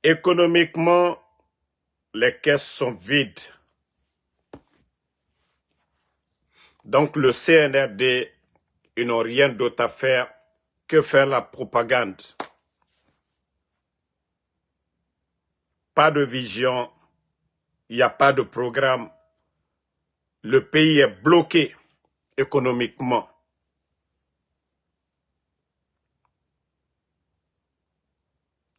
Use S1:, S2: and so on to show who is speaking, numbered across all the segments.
S1: Économiquement, les caisses sont vides. Donc le CNRD, ils n'ont rien d'autre à faire que faire la propagande. Pas de vision, il n'y a pas de programme. Le pays est bloqué économiquement.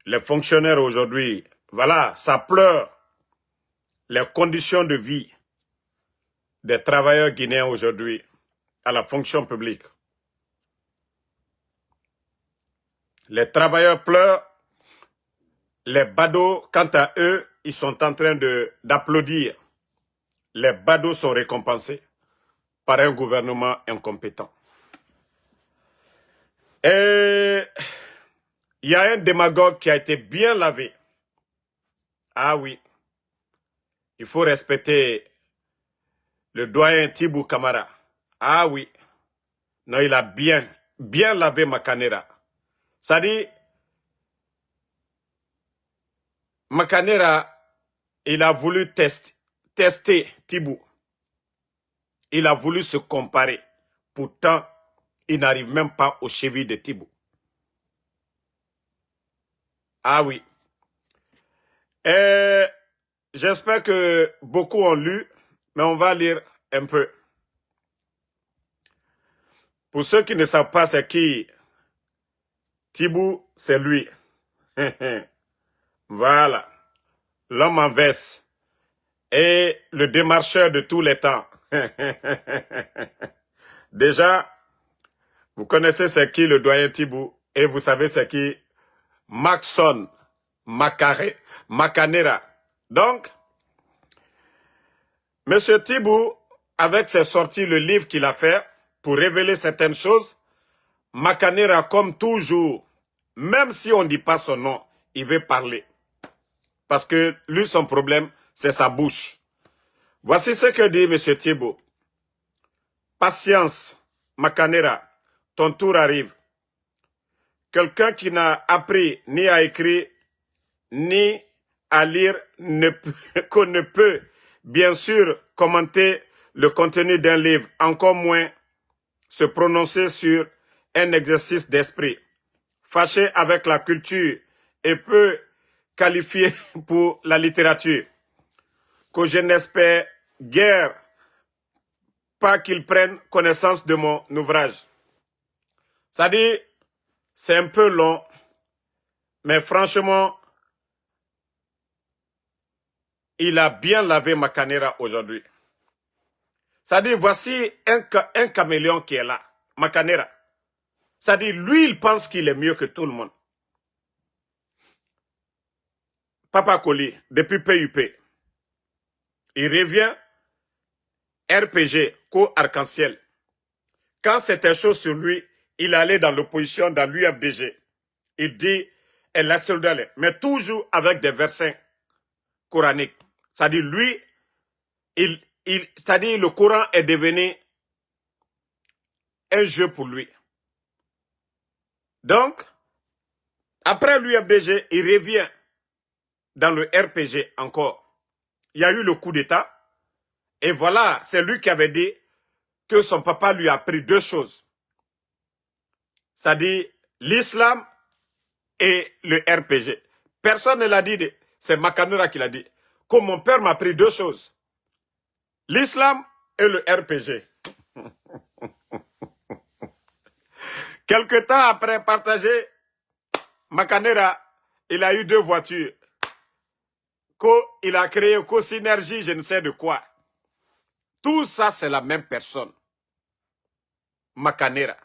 S1: Les fonctionnaires aujourd'hui, voilà, ça pleure. Les conditions de vie des travailleurs guinéens aujourd'hui à la fonction publique. Les travailleurs pleurent. Les badauds, quant à eux, ils sont en train d'applaudir. Les badauds sont récompensés par un gouvernement incompétent. Et il y a un démagogue qui a été bien lavé. Ah oui, il faut respecter le doyen Tibou Kamara. Ah oui, non, il a bien lavé Makanera. Ça dit, Makanera, il a voulu tester Tibou. Il a voulu se comparer. Pourtant, il n'arrive même pas aux chevilles de Tibou. Ah oui. J'espère que beaucoup ont lu, mais on va lire un peu. Pour ceux qui ne savent pas c'est qui, Tibou, c'est lui. Voilà. L'homme en veste. Et le démarcheur de tous les temps. Déjà, vous connaissez c'est qui le doyen Tibou et vous savez c'est qui Maxon Makanera. Donc, M. Tibou, avec ses sorties, le livre qu'il a fait pour révéler certaines choses, Makanera, comme toujours, même si on ne dit pas son nom, il veut parler. Parce que lui, son problème, c'est sa bouche. Voici ce que dit M. Tibou. Patience, Makanera, ton tour arrive. Quelqu'un qui n'a appris ni à écrire, ni à lire, qu'on ne peut, bien sûr, commenter le contenu d'un livre, encore moins se prononcer sur un exercice d'esprit, fâché avec la culture et peu qualifié pour la littérature, que je n'espère guère pas qu'il prenne connaissance de mon ouvrage. Ça dit, c'est un peu long, mais franchement, il a bien lavé Makanera aujourd'hui. Ça dit, voici un caméléon qui est là, Makanera. Ça dit, lui, il pense qu'il est mieux que tout le monde. Papa Koli, depuis PUP, il revient RPG, co-arc-en-ciel. Quand c'était chaud sur lui, il allait dans l'opposition, dans l'UFDG. Il dit, elle a soldé, mais toujours avec des versets coraniques. C'est-à-dire, lui, c'est-à-dire, le Coran est devenu un jeu pour lui. Donc, après l'UFDG, il revient dans le RPG encore. Il y a eu le coup d'État. Et voilà, c'est lui qui avait dit que son papa lui a appris deux choses. C'est-à-dire l'islam et le RPG. Personne ne l'a dit, c'est Makanera qui l'a dit. Que mon père m'a appris deux choses. L'islam et le RPG. Quelque temps après partager, Makanera, il a eu deux voitures. Il a créé Co-Synergie, je ne sais de quoi. Tout ça, c'est la même personne. Makanera.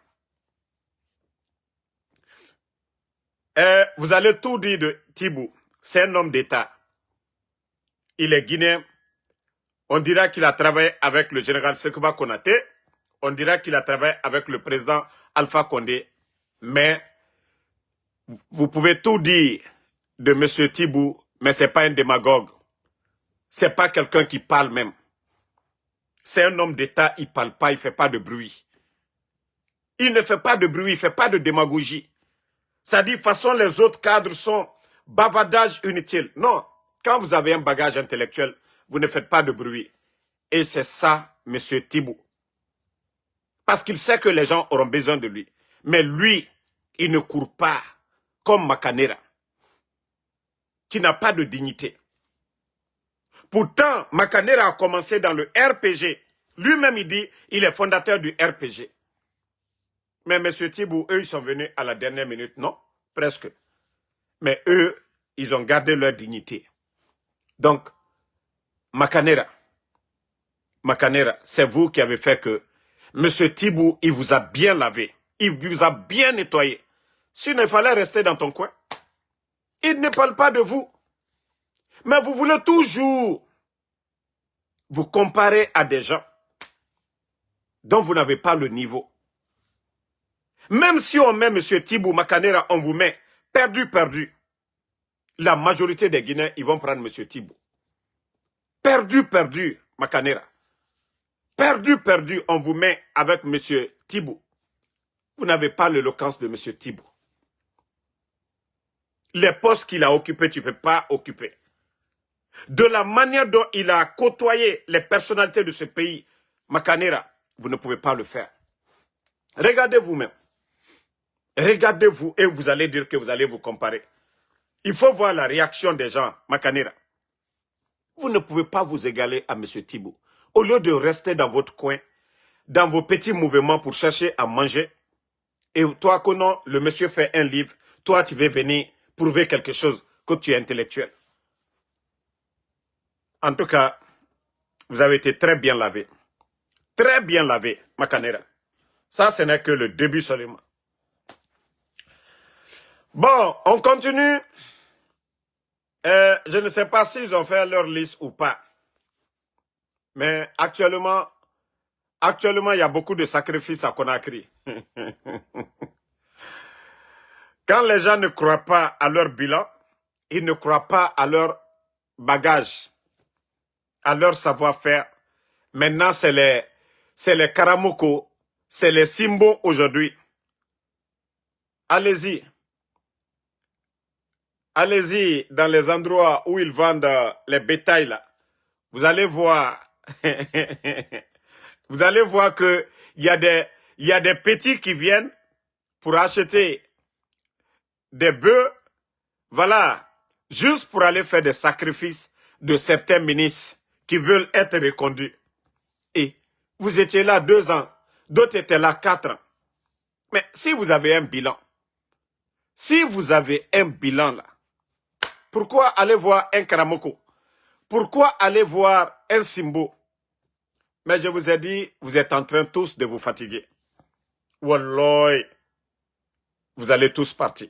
S1: Vous allez tout dire de Tibou. C'est un homme d'État. Il est guinéen. On dira qu'il a travaillé avec le général Sekouba Konaté. On dira qu'il a travaillé avec le président Alpha Condé. Mais vous pouvez tout dire de M. Tibou, mais ce n'est pas un démagogue. Ce n'est pas quelqu'un qui parle même. C'est un homme d'État, il ne parle pas, il ne fait pas de bruit. Il ne fait pas de bruit, il ne fait pas de démagogie. Ça dit, de toute façon, les autres cadres sont Bavardage inutile. Non, quand vous avez un bagage intellectuel, vous ne faites pas de bruit. Et c'est ça, M. Thibault. Parce qu'il sait que les gens auront besoin de lui. Mais lui, il ne court pas comme Makanera, qui n'a pas de dignité. Pourtant, Makanera a commencé dans le RPG. Lui-même, il dit, il est fondateur du RPG. Mais M. Thibault, eux, ils sont venus à la dernière minute. Non, presque. Mais eux, ils ont gardé leur dignité. Donc, Makanera, c'est vous qui avez fait que M. Thibault, il vous a bien lavé. Il vous a bien nettoyé. S'il ne fallait rester dans ton coin, il ne parle pas de vous. Mais vous voulez toujours vous comparer à des gens dont vous n'avez pas le niveau. Même si on met M. Thibault Makanera, on vous met perdu. La majorité des Guinéens, ils vont prendre M. Thibault. Perdu, Makanera. Perdu, on vous met avec M. Thibault. Vous n'avez pas l'éloquence de M. Thibault. Les postes qu'il a occupés, tu ne peux pas occuper. De la manière dont il a côtoyé les personnalités de ce pays, Makanera, vous ne pouvez pas le faire. Regardez vous-même. Regardez-vous et vous allez dire que vous allez vous comparer. Il faut voir la réaction des gens, Makanera. Vous ne pouvez pas vous égaler à M. Thibault. Au lieu de rester dans votre coin, dans vos petits mouvements pour chercher à manger, et toi, Konon, le monsieur fait un livre, toi, tu veux venir prouver quelque chose, que tu es intellectuel. En tout cas, vous avez été très bien lavé. Très bien lavé, Makanera. Ça, ce n'est que le début seulement. Bon, on continue. Je ne sais pas s'ils ont fait leur liste ou pas. Mais actuellement, il y a beaucoup de sacrifices à Conakry. Quand les gens ne croient pas à leur bilan, ils ne croient pas à leur bagage, à leur savoir-faire. Maintenant, c'est les Karamoko, c'est les Simbo aujourd'hui. Allez-y. Allez-y dans les endroits où ils vendent les bétails là. Vous allez voir. Vous allez voir que il y a des petits qui viennent pour acheter des bœufs. Voilà. Juste pour aller faire des sacrifices de certains ministres qui veulent être reconduits. Et vous étiez là 2 ans. D'autres étaient là 4 ans. Mais si vous avez un bilan, là, pourquoi aller voir un Karamoko? Pourquoi aller voir un Simbo? Mais je vous ai dit, vous êtes en train tous de vous fatiguer. Wallah, vous allez tous partir.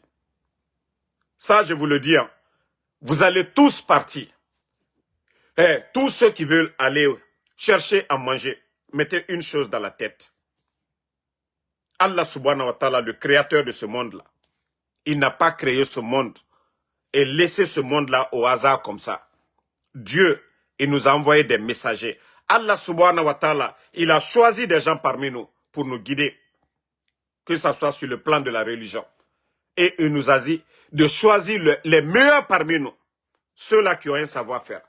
S1: Ça, je vous le dis, hein. Vous allez tous partir. Et tous ceux qui veulent aller chercher à manger, mettez une chose dans la tête. Allah subhanahu wa ta'ala, le créateur de ce monde-là, il n'a pas créé ce monde et laissé ce monde-là au hasard comme ça. Dieu, il nous a envoyé des messagers. Allah subhanahu wa ta'ala, il a choisi des gens parmi nous pour nous guider, que ce soit sur le plan de la religion. Et il nous a dit de choisir les meilleurs parmi nous, ceux-là qui ont un savoir-faire.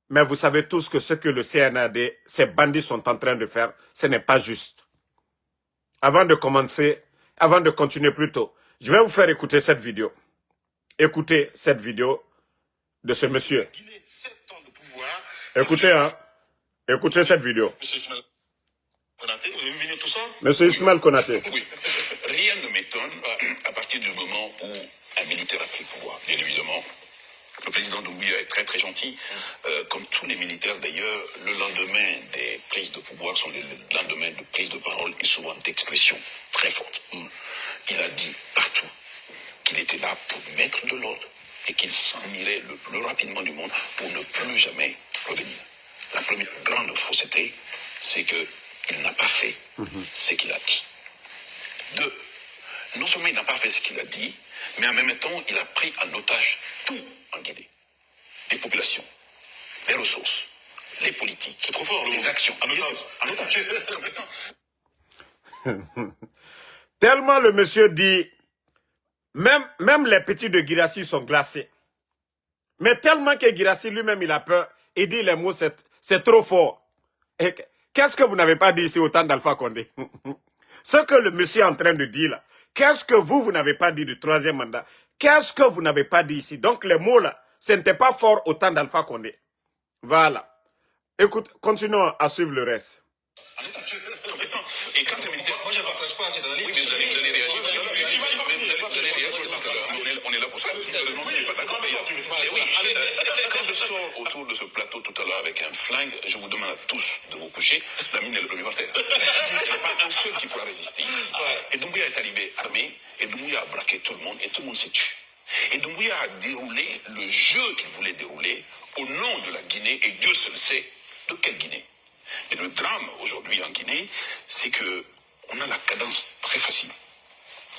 S1: Mais vous savez tous que ce que le CNRD, ces bandits sont en train de faire, ce n'est pas juste. Avant de continuer plutôt, je vais vous faire écouter cette vidéo. Écoutez cette vidéo de ce monsieur. Écoutez, hein. Écoutez cette vidéo.
S2: Monsieur Ismaël Konaté, vous avez vu tout ça?
S1: Monsieur Ismaël Konaté.
S2: Oui. Rien ne m'étonne à partir du moment où un militaire a pris le pouvoir, bien évidemment. Le président Doumbouya est très très gentil, comme tous les militaires d'ailleurs. Le lendemain des prises de pouvoir sont les lendemains de prises de parole et souvent d'expressions très fortes. Il a dit partout qu'il était là pour mettre de l'ordre et qu'il s'en irait le plus rapidement du monde pour ne plus jamais revenir. La première grande fausseté, c'est qu'il n'a pas fait ce qu'il a dit. 2, non seulement il n'a pas fait ce qu'il a dit, mais en même temps, il a pris en otage tout en Guinée. Les populations, les ressources, les politiques, c'est trop fort, les actions. En otage.
S1: Tellement le monsieur dit, Même les petits de Guirassy sont glacés. Mais tellement que Guirassy lui-même, il a peur. Il dit les mots, c'est trop fort. Qu'est-ce que vous n'avez pas dit ici au temps d'Alpha Condé? Ce que le monsieur est en train de dire là, qu'est-ce que vous n'avez pas dit du troisième mandat? Qu'est-ce que vous n'avez pas dit ici? Donc les mots là, ce n'était pas fort au temps d'Alpha Condé. Voilà. Écoute, continuons à suivre le reste.
S2: Et quand les militaires... Moi, je ne partage pas cette analyse. Oui, mais vous allez réagir. Vous allez réagir parce que on est là pour ça. Malheureusement, je ne suis pas d'accord d'ailleurs. Et oui, quand je sors autour de ce plateau tout à l'heure avec un flingue, je vous demande à tous de vous coucher. La mine est le premier par terre. Il n'y a pas un seul qui pourra résister. Et Doumbouya est arrivé armé, et Doumbouya a braqué tout le monde, et tout le monde s'est tué. Et Doumbouya a déroulé le jeu qu'il voulait dérouler au nom de la Guinée, et Dieu seul sait de quelle Guinée. Et le drame aujourd'hui en Guinée, c'est que on a la cadence très facile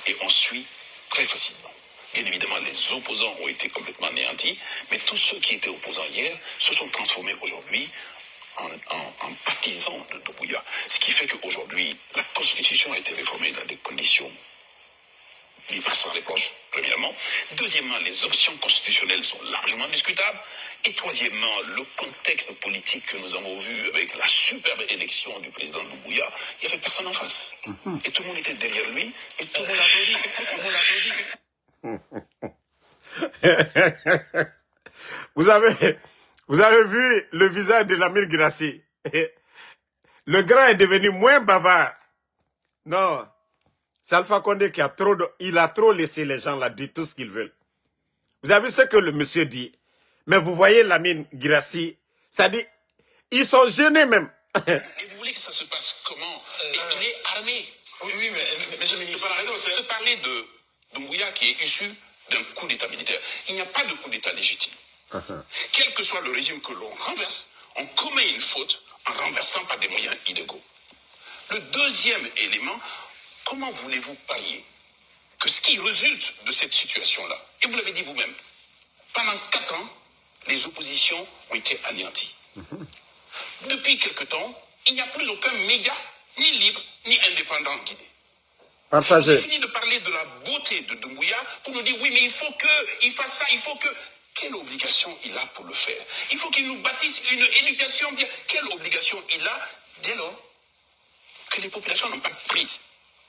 S2: et on suit très facilement. Bien évidemment, les opposants ont été complètement anéantis, mais tous ceux qui étaient opposants hier se sont transformés aujourd'hui en partisans de Doumbouya. Ce qui fait qu'aujourd'hui, la Constitution a été réformée dans des conditions il passe sans reproche, premièrement. Deuxièmement, les options constitutionnelles sont largement discutables. Et troisièmement, le contexte politique que nous avons vu avec la superbe élection du président Doumbouya, il n'y avait personne en face. Et tout le monde était derrière lui, et tout le monde applaudit.
S1: Vous avez vu le visage de l'Amir Guirassy. Le grand est devenu moins bavard. Non. C'est Alpha Condé qui a trop laissé les gens là dire tout ce qu'ils veulent. Vous avez vu ce que le monsieur dit? Mais vous voyez l'Amir Guirassy, ça dit, ils sont gênés même.
S2: Et vous voulez que ça se passe comment? Il est armé. Oui, mais monsieur le ministre, vous parlez de Doumbouya qui est issu d'un coup d'état militaire. Il n'y a pas de coup d'état légitime. Quel que soit le régime que l'on renverse, on commet une faute en renversant par des moyens illégaux. Le deuxième élément, comment voulez-vous parier que ce qui résulte de cette situation-là, et vous l'avez dit vous-même, pendant 4 ans, les oppositions ont été anéanties. Depuis quelque temps, il n'y a plus aucun média, ni libre, ni indépendant en Guinée. Vous avez fini de parler de la beauté de Doumbouya pour nous dire, oui, mais il faut qu'il fasse ça, il faut que... Quelle obligation il a pour le faire? Il faut qu'il nous bâtisse une éducation bien. Quelle obligation il a dès lors que les populations n'ont pas de prise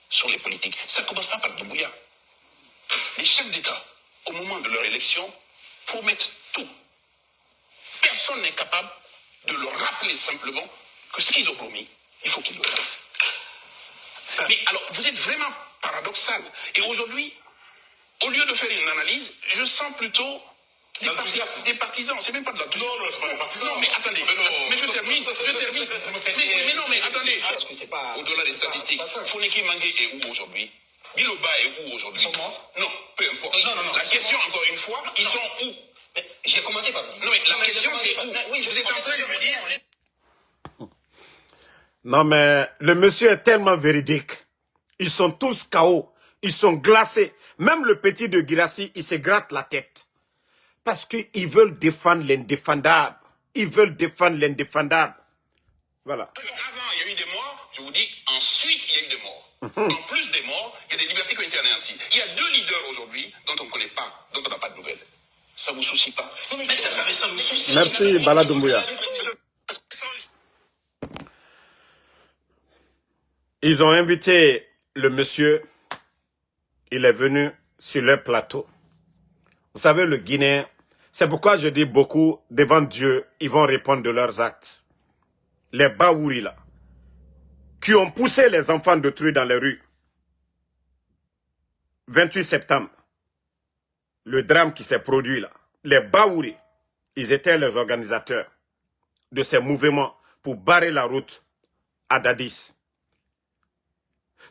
S2: sur les politiques? Ça ne commence pas par Doumbouya. Les chefs d'État, au moment de leur élection, promettent tout. Personne n'est capable de leur rappeler simplement que ce qu'ils ont promis, il faut qu'ils le fassent. Mais alors, vous êtes vraiment paradoxal. Et aujourd'hui, au lieu de faire une analyse, je sens plutôt des partisans. C'est même pas de la... Non, c'est pas des partisans. Non, mais attendez. Mais je termine. Mais non, mais attendez. Au-delà des statistiques, Foneki Mangé est où aujourd'hui? Biloba est où aujourd'hui? Ils sont morts? Non, peu importe. Non. La question, encore une fois, ils sont où? J'ai commencé par dire. Non, mais la question, c'est où? Oui, vous êtes en train de me dire...
S1: Non, mais le monsieur est tellement véridique. Ils sont tous KO. Ils sont glacés. Même le petit de Guirassy, il se gratte la tête. Parce qu'ils veulent défendre l'indéfendable. Ils veulent défendre l'indéfendable. Voilà.
S2: Avant, il y a eu des morts. Je vous dis, ensuite, il y a eu des morts. En plus des morts, il y a des libertés qui ont été anéanties. Il y a 2 leaders aujourd'hui dont on ne connaît pas, dont on n'a pas de nouvelles. Ça ne vous soucie pas? Non, mais ça me soucie.
S1: Merci, Bala Doumbouya. Ils ont invité le monsieur. Il est venu sur leur plateau. Vous savez, le Guinéen, c'est pourquoi je dis beaucoup, devant Dieu, ils vont répondre de leurs actes. Les Baouri, là, qui ont poussé les enfants détruits dans les rues. 28 septembre, le drame qui s'est produit là. Les Baouri, ils étaient les organisateurs de ces mouvements pour barrer la route à Dadis.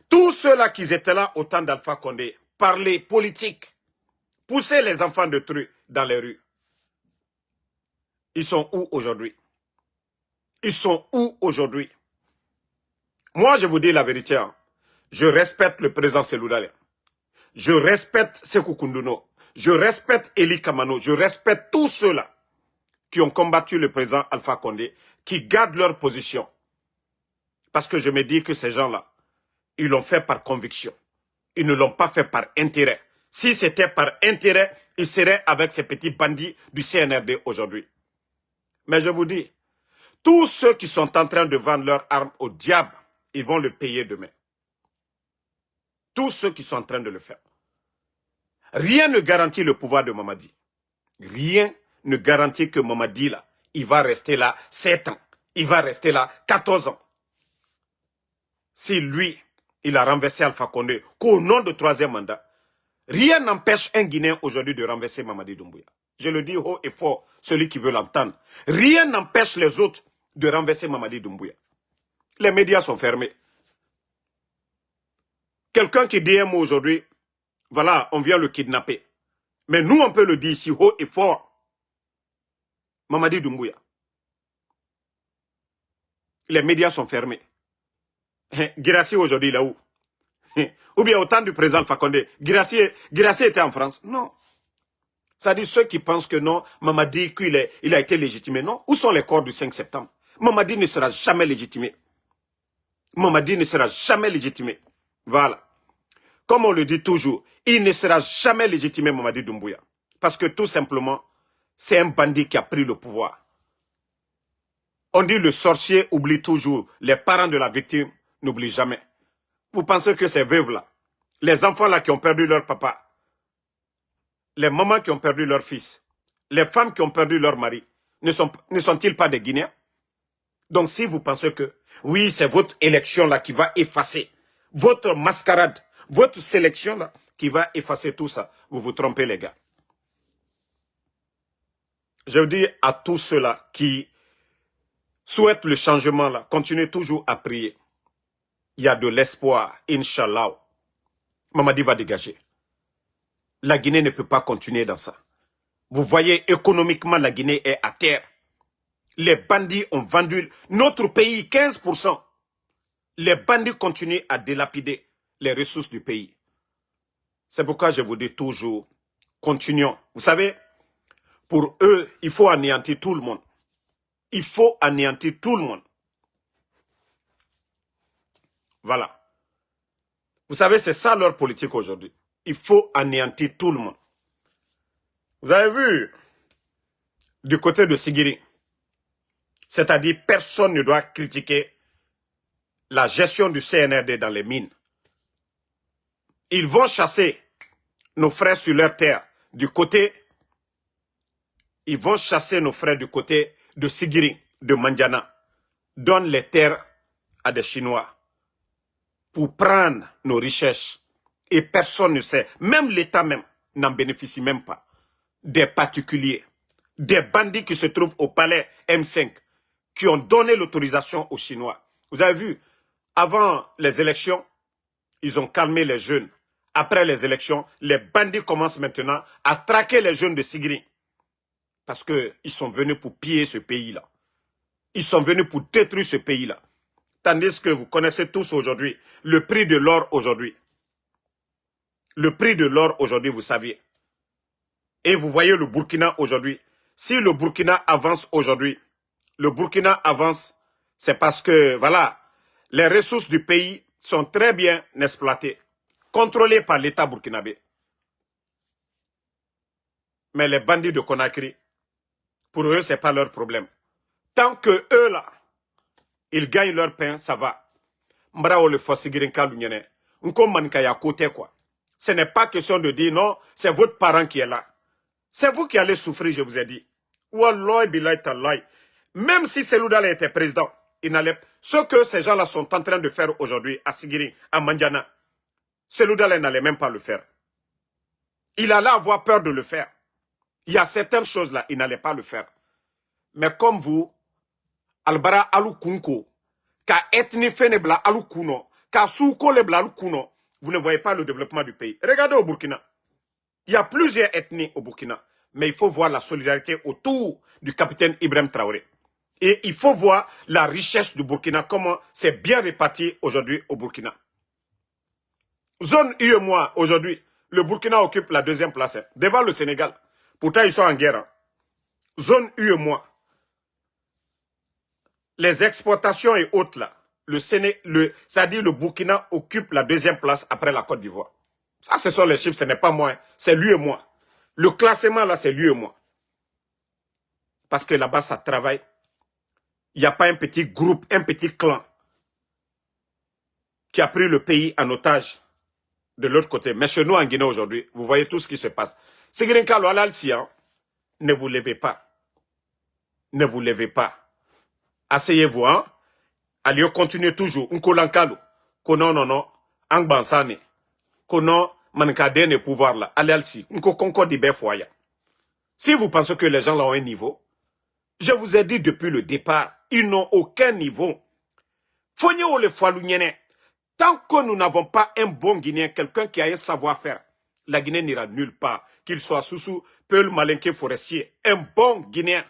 S1: Tous ceux-là qui étaient là au temps d'Alpha Condé, parler politique, pousser les enfants détruits dans les rues. Ils sont où aujourd'hui? Ils sont où aujourd'hui? Moi, je vous dis la vérité. Hein. Je respecte le président Seloudalé. Je respecte Sékou Kounduno. Je respecte Eli Kamano. Je respecte tous ceux-là qui ont combattu le président Alpha Condé, qui gardent leur position. Parce que je me dis que ces gens-là, ils l'ont fait par conviction. Ils ne l'ont pas fait par intérêt. Si c'était par intérêt, il serait avec ces petits bandits du CNRD aujourd'hui. Mais je vous dis, tous ceux qui sont en train de vendre leurs armes au diable, ils vont le payer demain. Tous ceux qui sont en train de le faire. Rien ne garantit le pouvoir de Mamadi. Rien ne garantit que Mamadi, là, il va rester là 7 ans. Il va rester là 14 ans. Si lui, il a renversé Alpha Condé qu'au nom de 3e mandat, rien n'empêche un Guinéen aujourd'hui de renverser Mamadi Doumbouya. Je le dis haut et fort, celui qui veut l'entendre. Rien n'empêche les autres de renverser Mamadi Doumbouya. Les médias sont fermés. Quelqu'un qui dit un mot aujourd'hui, voilà, on vient le kidnapper. Mais nous, on peut le dire ici haut et fort. Mamadi Doumbouya. Les médias sont fermés. Guirassy aujourd'hui, il est où? Ou bien au temps du président Fakonde, Guirassy était en France? Non. Ça dit ceux qui pensent que non, Mamadi, il a été légitimé. Non. Où sont les corps du 5 septembre? Mamadi ne sera jamais légitimé. Mamadi ne sera jamais légitimé. Voilà. Comme on le dit toujours, il ne sera jamais légitimé, Mamadi Doumbouya. Parce que tout simplement, c'est un bandit qui a pris le pouvoir. On dit le sorcier oublie toujours. Les parents de la victime n'oublient jamais. Vous pensez que ces veuves-là, les enfants-là qui ont perdu leur papa, les mamans qui ont perdu leur fils, les femmes qui ont perdu leur mari, ne sont-ils pas des Guinéens? Donc si vous pensez que, oui, c'est votre élection-là qui va effacer, votre mascarade, votre sélection-là qui va effacer tout ça, vous vous trompez les gars. Je dis à tous ceux-là qui souhaitent le changement-là, continuez toujours à prier. Il y a de l'espoir, Inch'Allah. Mamadi va dégager. La Guinée ne peut pas continuer dans ça. Vous voyez, économiquement, la Guinée est à terre. Les bandits ont vendu notre pays 15%. Les bandits continuent à dilapider les ressources du pays. C'est pourquoi je vous dis toujours, continuons. Vous savez, pour eux, il faut anéantir tout le monde. Il faut anéantir tout le monde. Voilà. Vous savez, c'est ça leur politique aujourd'hui. Il faut anéantir tout le monde. Vous avez vu, du côté de Sigiri, c'est-à-dire personne ne doit critiquer la gestion du CNRD dans les mines. Ils vont chasser nos frères sur leur terre du côté, ils vont chasser nos frères du côté de Sigiri, de Mandiana, donnent les terres à des Chinois pour prendre nos richesses. Et personne ne sait, même l'État même n'en bénéficie même pas. Des particuliers, des bandits qui se trouvent au palais M5, qui ont donné l'autorisation aux Chinois. Vous avez vu, avant les élections, ils ont calmé les jeunes. Après les élections, les bandits commencent maintenant à traquer les jeunes de Sigiri. Parce qu'ils sont venus pour piller ce pays-là. Ils sont venus pour détruire ce pays-là. Tandis que vous connaissez tous aujourd'hui le prix de l'or aujourd'hui. Le prix de l'or aujourd'hui, vous saviez. Et vous voyez le Burkina aujourd'hui. Si le Burkina avance aujourd'hui, le Burkina avance, c'est parce que, voilà, les ressources du pays sont très bien exploitées, contrôlées par l'État burkinabé. Mais les bandits de Conakry, pour eux, ce n'est pas leur problème. Tant que eux, là, ils gagnent leur pain, ça va. Mbrao le Fossigirinka Lunyene. Nkomankaya côté quoi. Ce n'est pas question de dire non, c'est votre parent qui est là. C'est vous qui allez souffrir, je vous ai dit. Wallahi billahi tallahi. Même si Seloudala était président, il n'allait. Ce que ces gens-là sont en train de faire aujourd'hui à Sigiri, à Mandiana, Seloudala n'allait même pas le faire. Il allait avoir peur de le faire. Il y a certaines choses-là, il n'allait pas le faire. Mais comme vous, Albara Alukunko, ka ethnie fenebla Alukuno, ka souko lebla Alukuno, vous ne voyez pas le développement du pays. Regardez au Burkina. Il y a plusieurs ethnies au Burkina. Mais il faut voir la solidarité autour du capitaine Ibrahim Traoré. Et il faut voir la richesse du Burkina, comment c'est bien réparti aujourd'hui au Burkina. Zone UEMOA, aujourd'hui, le Burkina occupe la 2e place, devant le Sénégal. Pourtant, ils sont en guerre. Zone UEMOA. Les exportations et autres là, c'est-à-dire le Burkina occupe la 2e place après la Côte d'Ivoire. Ça, ce sont les chiffres, ce n'est pas moi. C'est lui et moi. Le classement, là, c'est lui et moi. Parce que là-bas, ça travaille. Il n'y a pas un petit groupe, un petit clan qui a pris le pays en otage de l'autre côté. Mais chez nous, en Guinée, aujourd'hui, vous voyez tout ce qui se passe. Sigirinkalo Alalsian, ne vous levez pas. Ne vous levez pas. Asseyez-vous, hein. Allez, continuez toujours. Nkolankalo. Kono, non, Angbansane. Kono, mankadene pouvoir là. Alalsi. Nko konko di befoya. Si vous pensez que les gens là ont un niveau, je vous ai dit depuis le départ, ils n'ont aucun niveau. Fogne ou le foilounyene. Tant que nous n'avons pas un bon Guinéen, quelqu'un qui a un savoir-faire, la Guinée n'ira nulle part. Qu'il soit Soussou, Peul, Malinké, Forestier. Un bon Guinéen.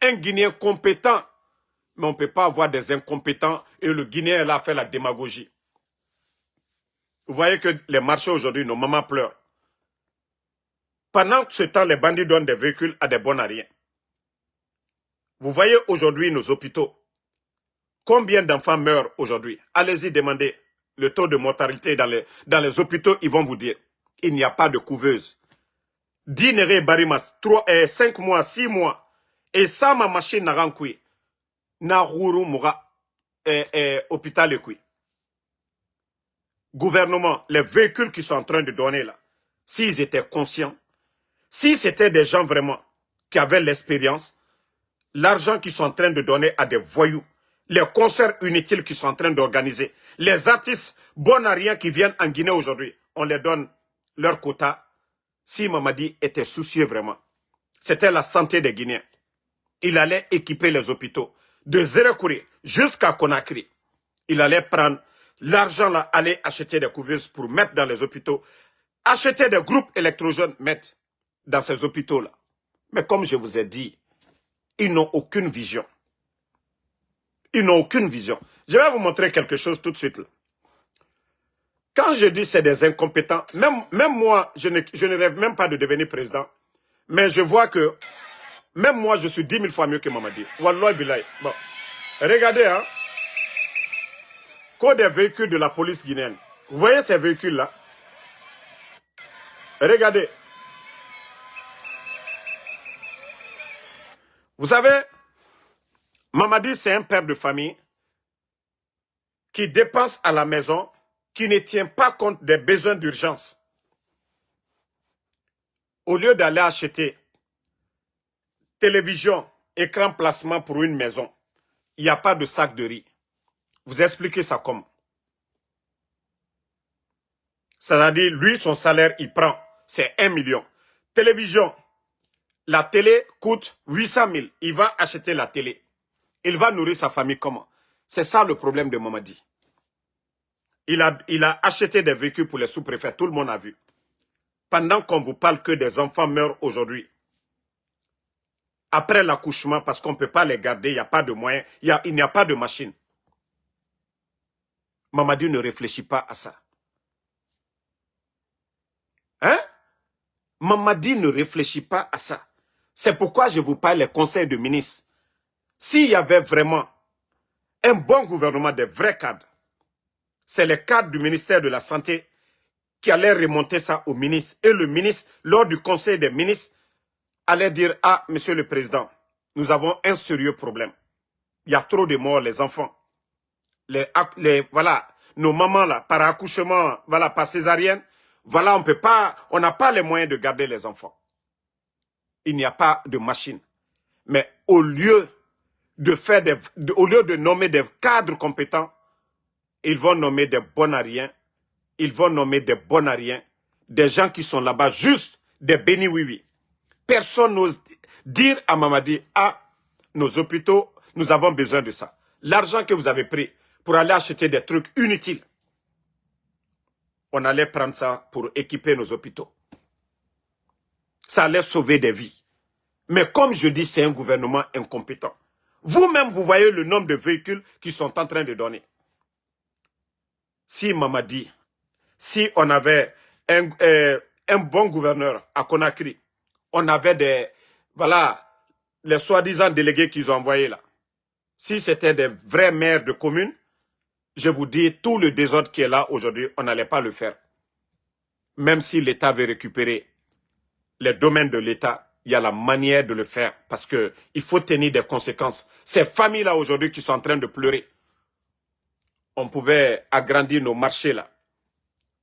S1: Un Guinéen compétent. Mais on ne peut pas avoir des incompétents et le Guinéen là fait la démagogie. Vous voyez que les marchés aujourd'hui, nos mamans pleurent. Pendant ce temps, les bandits donnent des véhicules à des bonariens. Vous voyez aujourd'hui nos hôpitaux. Combien d'enfants meurent aujourd'hui? Allez-y demander le taux de mortalité dans les hôpitaux, ils vont vous dire. Il n'y a pas de couveuse. Dinere Barimas, 5 mois, 6 mois. Et ça, ma machine n'a rien cuit. Narourou Moura, hôpital et gouvernement, les véhicules qui sont en train de donner là, s'ils étaient conscients, si c'était des gens vraiment qui avaient l'expérience, l'argent qu'ils sont en train de donner à des voyous, les concerts inutiles qu'ils sont en train d'organiser, les artistes bonariens qui viennent en Guinée aujourd'hui, on les donne leur quota. Si Mamadi était soucieux vraiment, c'était la santé des Guinéens. Il allait équiper les hôpitaux. De Zérekouri jusqu'à Conakry. Il allait prendre l'argent là, aller acheter des couveuses pour mettre dans les hôpitaux. Acheter des groupes électrogènes, mettre dans ces hôpitaux-là. Mais comme je vous ai dit, ils n'ont aucune vision. Ils n'ont aucune vision. Je vais vous montrer quelque chose tout de suite. Là. Quand je dis c'est des incompétents, même moi, je ne rêve même pas de devenir président. Mais je vois que même moi, je suis 10 000 fois mieux que Mamadi. Wallah billahi. Bon. Regardez, hein. Code des véhicules de la police guinéenne. Vous voyez ces véhicules-là? Regardez. Vous savez, Mamadi, c'est un père de famille qui dépense à la maison, qui ne tient pas compte des besoins d'urgence. Au lieu d'aller acheter télévision, écran placement pour une maison, il n'y a pas de sac de riz. Vous expliquez ça comment? C'est-à-dire, lui, son salaire, il prend, c'est 1 million. Télévision, la télé coûte 800 000. Il va acheter la télé. Il va nourrir sa famille comment? C'est ça le problème de Mamadi. Il a acheté des véhicules pour les sous-préfets, tout le monde a vu. Pendant qu'on vous parle que des enfants meurent aujourd'hui, après l'accouchement, parce qu'on ne peut pas les garder, il n'y a pas de moyens, il n'y a pas de machine. Mamadi ne réfléchit pas à ça. Hein? Mamadi ne réfléchit pas à ça. C'est pourquoi je vous parle des conseils de ministres. S'il y avait vraiment un bon gouvernement, des vrais cadres, c'est les cadres du ministère de la Santé qui allaient remonter ça au ministre. Et le ministre, lors du conseil des ministres, allait dire, ah, monsieur le président, nous avons un sérieux problème. Il y a trop de morts, les enfants. Voilà, nos mamans là, par accouchement, voilà, par césarienne, voilà, on n'a pas les moyens de garder les enfants. Il n'y a pas de machine. Mais au lieu de nommer des cadres compétents, ils vont nommer des bonariens, des gens qui sont là-bas juste des bénis oui-oui. Personne n'ose dire à Mamadi, ah, nos hôpitaux, nous avons besoin de ça. L'argent que vous avez pris pour aller acheter des trucs inutiles, on allait prendre ça pour équiper nos hôpitaux. Ça allait sauver des vies. Mais comme je dis, c'est un gouvernement incompétent. Vous-même, vous voyez le nombre de véhicules qu'ils sont en train de donner. Si Mamadi, si on avait un bon gouverneur à Conakry, on avait les soi-disant délégués qu'ils ont envoyés là. Si c'était des vrais maires de communes, je vous dis, tout le désordre qui est là aujourd'hui, on n'allait pas le faire. même si l'État veut récupérer les domaines de l'État, il y a la manière de le faire parce qu'il faut tenir des conséquences. Ces familles-là aujourd'hui qui sont en train de pleurer, on pouvait agrandir nos marchés là,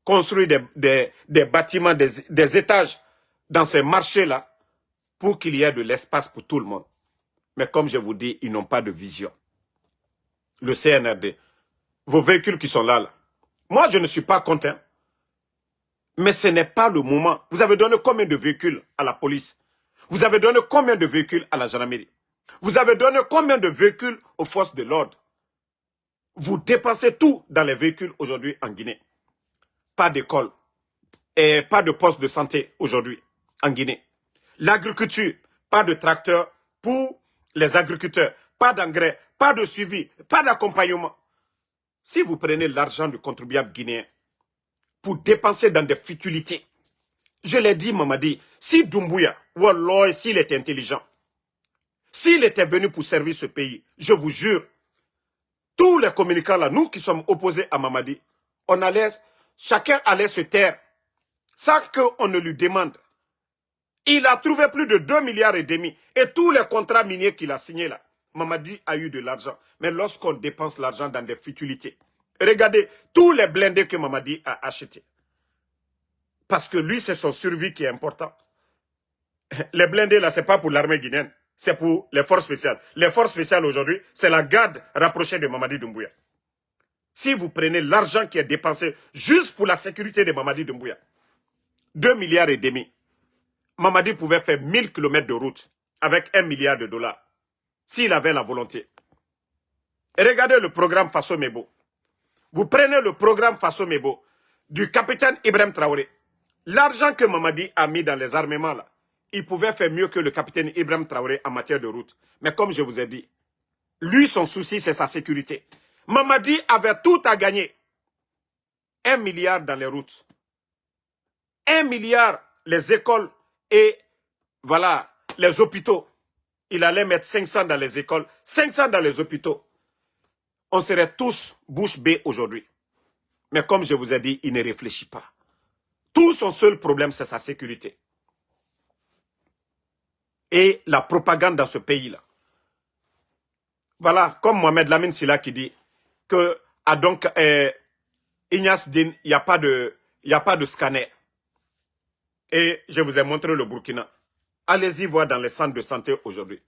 S1: construire des bâtiments, des étages dans ces marchés-là pour qu'il y ait de l'espace pour tout le monde. Mais comme je vous dis, ils n'ont pas de vision. Le CNRD, vos véhicules qui sont là, moi je ne suis pas content. Mais ce n'est pas le moment. Vous avez donné combien de véhicules à la police? Vous avez donné combien de véhicules à la gendarmerie? Vous avez donné combien de véhicules aux forces de l'ordre? Vous dépensez tout dans les véhicules aujourd'hui en Guinée. Pas d'école et pas de poste de santé aujourd'hui en Guinée. L'agriculture, pas de tracteurs pour les agriculteurs, pas d'engrais, pas de suivi, pas d'accompagnement. Si vous prenez l'argent du contribuable guinéen pour dépenser dans des futilités, je l'ai dit, Mamadi, si Doumbouya, Wallah, s'il était intelligent, s'il était venu pour servir ce pays, je vous jure, tous les communicants là, nous qui sommes opposés à Mamadi, chacun allait se taire sans qu'on ne lui demande. Il a trouvé plus de 2,5 milliards et tous les contrats miniers qu'il a signés là, Mamadi a eu de l'argent. Mais lorsqu'on dépense l'argent dans des futilités, regardez tous les blindés que Mamadi a achetés. Parce que lui, c'est son survie qui est important. Les blindés là, ce n'est pas pour l'armée guinéenne, c'est pour les forces spéciales. Les forces spéciales aujourd'hui, c'est la garde rapprochée de Mamadi Doumbouya. Si vous prenez l'argent qui est dépensé juste pour la sécurité de Mamadi Doumbouya, 2,5 milliards, Mamadi pouvait faire 1000 km de route avec 1 milliard de dollars, s'il avait la volonté. Et regardez le programme Faso Mebo. Vous prenez le programme Faso Mebo du capitaine Ibrahim Traoré. L'argent que Mamadi a mis dans les armements, là, il pouvait faire mieux que le capitaine Ibrahim Traoré en matière de route. Mais comme je vous ai dit, lui, son souci, c'est sa sécurité. Mamadi avait tout à gagner. 1 milliard dans les routes. 1 milliard les écoles et voilà, les hôpitaux. Il allait mettre 500 dans les écoles, 500 dans les hôpitaux. On serait tous bouche bée aujourd'hui. Mais comme je vous ai dit, il ne réfléchit pas. Tout son seul problème, c'est sa sécurité. Et la propagande dans ce pays-là. Voilà, comme Mohamed Lamine Silla qui dit que donc Ignace Din, il n'y a pas de scanner. Et je vous ai montré le Burkina. Allez-y voir dans les centres de santé aujourd'hui.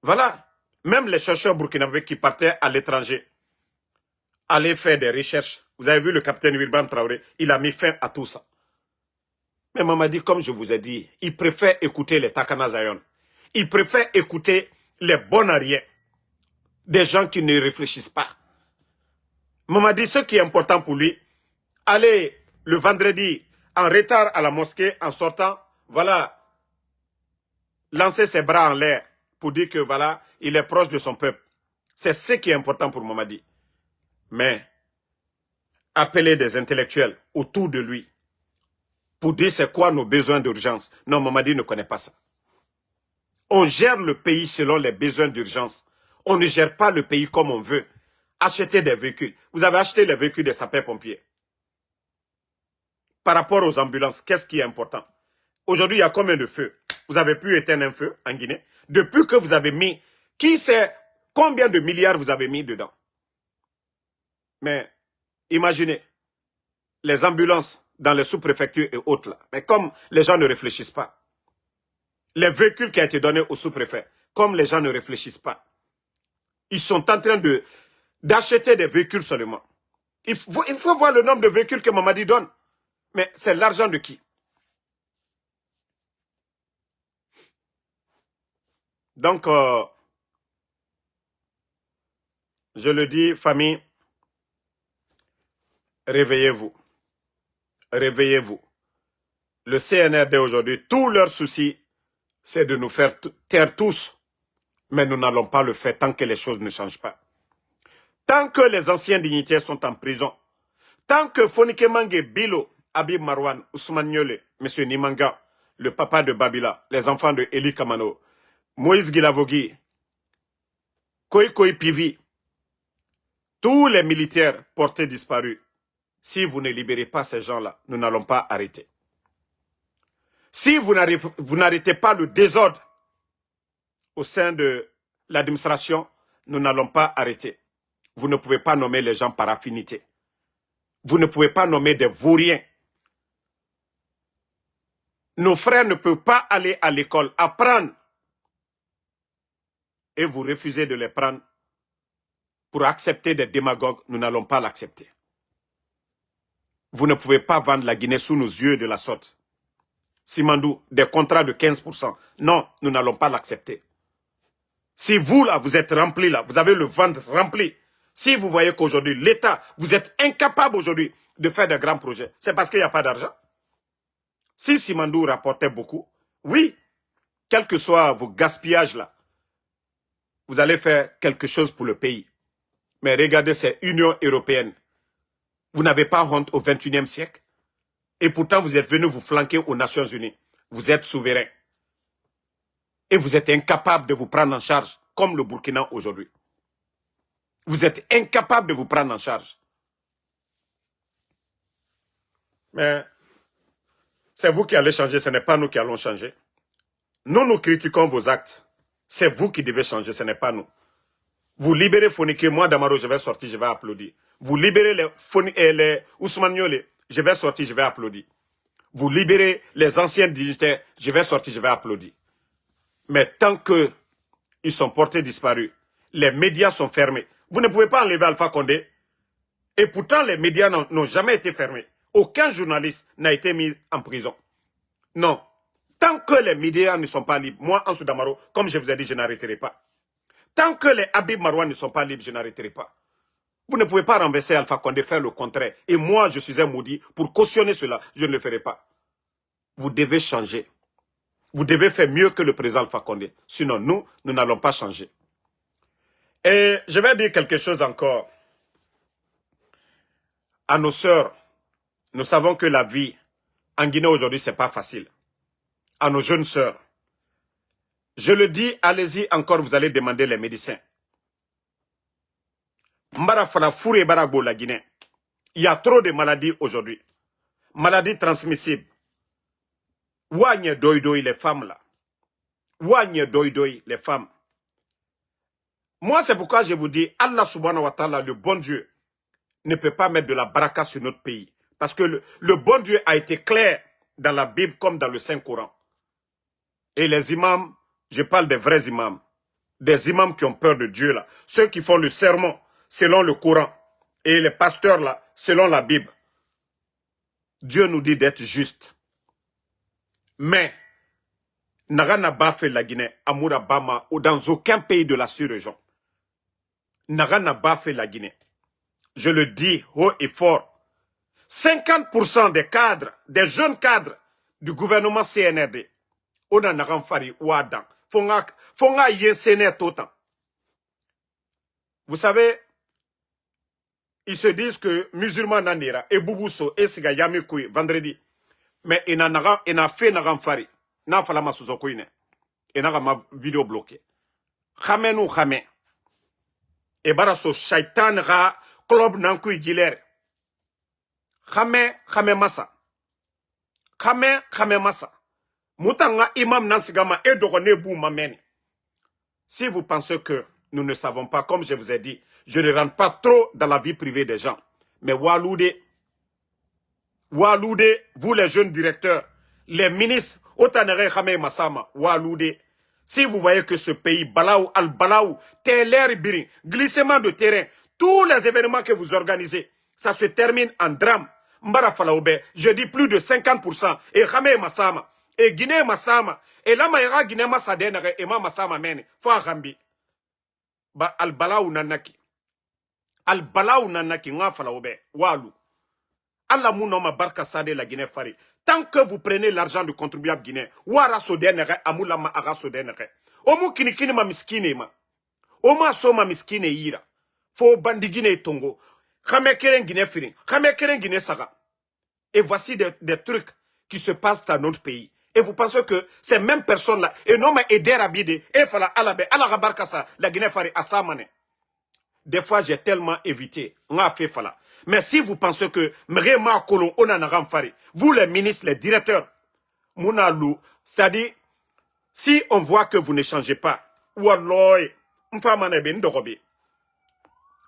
S1: Voilà. Même les chercheurs burkinabés qui partaient à l'étranger, allaient faire des recherches. Vous avez vu le capitaine Wilbram Traoré, il a mis fin à tout ça. Mais Mamadi, comme je vous ai dit, il préfère écouter les Takana Zayon. Il préfère écouter les bonariens. Des gens qui ne réfléchissent pas. Mamadi, ce qui est important pour lui, aller le vendredi en retard à la mosquée, en sortant, voilà, lancer ses bras en l'air pour dire que voilà, il est proche de son peuple. C'est ce qui est important pour Mamadi. Mais appeler des intellectuels autour de lui pour dire c'est quoi nos besoins d'urgence. Non, Mamadi ne connaît pas ça. On gère le pays selon les besoins d'urgence. On ne gère pas le pays comme on veut. Acheter des véhicules. Vous avez acheté les véhicules des sapeurs-pompiers. Par rapport aux ambulances, qu'est-ce qui est important? Aujourd'hui, il y a combien de feux? Vous avez pu éteindre un feu en Guinée? Depuis que vous avez mis, qui sait combien de milliards vous avez mis dedans? Mais imaginez, les ambulances dans les sous-préfectures et autres là. Mais comme les gens ne réfléchissent pas, les véhicules qui ont été donnés aux sous-préfets, comme les gens ne réfléchissent pas, ils sont en train d'acheter des véhicules seulement. Il faut voir le nombre de véhicules que Mamadi donne. Mais c'est l'argent de qui? Donc, je le dis, famille, réveillez-vous. Réveillez-vous. Le CNRD aujourd'hui, tout leur souci, c'est de nous faire taire tous. Mais nous n'allons pas le faire tant que les choses ne changent pas. Tant que les anciens dignitaires sont en prison, tant que Fonike Mange Bilo, Habib Marwan, Ousmane Niole, M. Nimanga, le papa de Babila, les enfants de Eli Kamano, Moïse Guilavogui, Koi Pivi, tous les militaires portés disparus, Si vous ne libérez pas ces gens-là, nous n'allons pas arrêter. Si vous n'arrêtez pas le désordre au sein de l'administration, nous n'allons pas arrêter. Vous ne pouvez pas nommer les gens par affinité. Vous ne pouvez pas nommer des vauriens. Nos frères ne peuvent pas aller à l'école apprendre et vous refusez de les prendre pour accepter des démagogues. Nous n'allons pas l'accepter. Vous ne pouvez pas vendre la Guinée sous nos yeux de la sorte. Simandou, des contrats de 15%. Non, nous n'allons pas l'accepter. Si vous, là, vous êtes rempli, là, vous avez le ventre rempli. Si vous voyez qu'aujourd'hui, l'État, vous êtes incapable aujourd'hui de faire de grands projets, c'est parce qu'il n'y a pas d'argent. Si Simandou rapportait beaucoup, oui, quel que soit vos gaspillages, là, vous allez faire quelque chose pour le pays. Mais regardez, c'est Union européenne. Vous n'avez pas honte au 21e siècle. Et pourtant, vous êtes venu vous flanquer aux Nations Unies. Vous êtes souverain. Et vous êtes incapable de vous prendre en charge, comme le Burkina aujourd'hui. Vous êtes incapable de vous prendre en charge. Mais c'est vous qui allez changer, ce n'est pas nous qui allons changer. Nous critiquons vos actes. C'est vous qui devez changer, ce n'est pas nous. Vous libérez Fonike, moi Damaro, je vais sortir, je vais applaudir. Vous libérez les Ousmane Niolé, je vais sortir, je vais applaudir. Vous libérez les anciens dignitaires, je vais sortir, je vais applaudir. Mais tant qu'ils sont portés disparus, les médias sont fermés. Vous ne pouvez pas enlever Alpha Condé. Et pourtant, les médias n'ont jamais été fermés. Aucun journaliste n'a été mis en prison. Non. Tant que les médias ne sont pas libres, moi, Ansou Damaro, comme je vous ai dit, je n'arrêterai pas. Tant que les Habib Marouane ne sont pas libres, je n'arrêterai pas. Vous ne pouvez pas renverser Alpha Condé, faire le contraire. Et moi, je suis un maudit. Pour cautionner cela, je ne le ferai pas. Vous devez changer. Vous devez faire mieux que le président Alpha Condé. Sinon, nous n'allons pas changer. Et je vais dire quelque chose encore. À nos sœurs, nous savons que la vie en Guinée aujourd'hui, ce n'est pas facile. À nos jeunes sœurs, je le dis, allez-y encore, vous allez demander les médecins. Mbara fala fouré baragbo la Guinée. Il y a trop de maladies aujourd'hui. Maladies transmissibles. Ouagne doidoy les femmes là. Ouagne doidoy les femmes. Moi, c'est pourquoi je vous dis, Allah subhanahu wa ta'ala, le bon Dieu, ne peut pas mettre de la baraka sur notre pays. Parce que le bon Dieu a été clair dans la Bible comme dans le Saint-Coran. Et les imams, je parle des vrais imams. Des imams qui ont peur de Dieu là. Ceux qui font le sermon selon le Coran. Et les pasteurs là, selon la Bible. Dieu nous dit d'être juste. Mais, Naga n'a pas fait la Guinée, Amoura Bama, ou dans aucun pays de la sous-région. Naga n'a pas fait la Guinée. Je le dis haut et fort. 50% des cadres, des jeunes cadres du gouvernement CNRD, on a Nagan Fari ou Adam. Fonga yensene totan. Vous savez, ils se disent que musulmans n'andira, et Boubousso, et Siga Yamikoui, vendredi. Mais il a fait Nagan Fari. N'a falama Souzokoine. Et n'a ma vidéo bloquée. Khamen ou Khamen. Et baraso shaitan ra club nankoui giler. Khamen massa. Khamen massa. Moutanga imam nansigama et dogone bou mameni. Si vous pensez que nous ne savons pas, comme je vous ai dit, je ne rentre pas trop dans la vie privée des gens. Mais Waloude, vous les jeunes directeurs, les ministres, Otanere Khame Massama, Waloude, si vous voyez que ce pays, Balaou, Al-Balaou, Teler Birin, glissement de terrain, tous les événements que vous organisez, ça se termine en drame. Mbara Falaoube, je dis plus de 50%, et Khame Massama, et Guinée Massama, et là, Maïra Guinée Massadenere, et Massama Mene, Foua Rambi. Ba Al-Balaou Nanaki. Al-Balaou Nanaki, Nga Falaoube, Walou. Allah mounoma barka sade la Guinée Fari. Tant que vous prenez l'argent du contribuable guinéen, wara sodenere, amulama ara sodenere. Omu kinikini ma miskine ma. Oma soma miskine ira. Fo bandi Guinée Tongo. Khame keren Guinée Firin. Khame keren Guinée Saga. Et voici des trucs qui se passent dans notre pays. Et vous pensez que ces mêmes personnes-là, et non mais aider Abide, et fala alabe, ala barka sa, la Guinée Fari asamane. des fois j'ai tellement évité. On a fait fala. Mais si vous pensez que Mrema Kolon, on a ramfari, vous les ministres, les directeurs, Mounalou, c'est-à-dire, si on voit que vous ne changez pas, ou alors, m'famane ndorobe.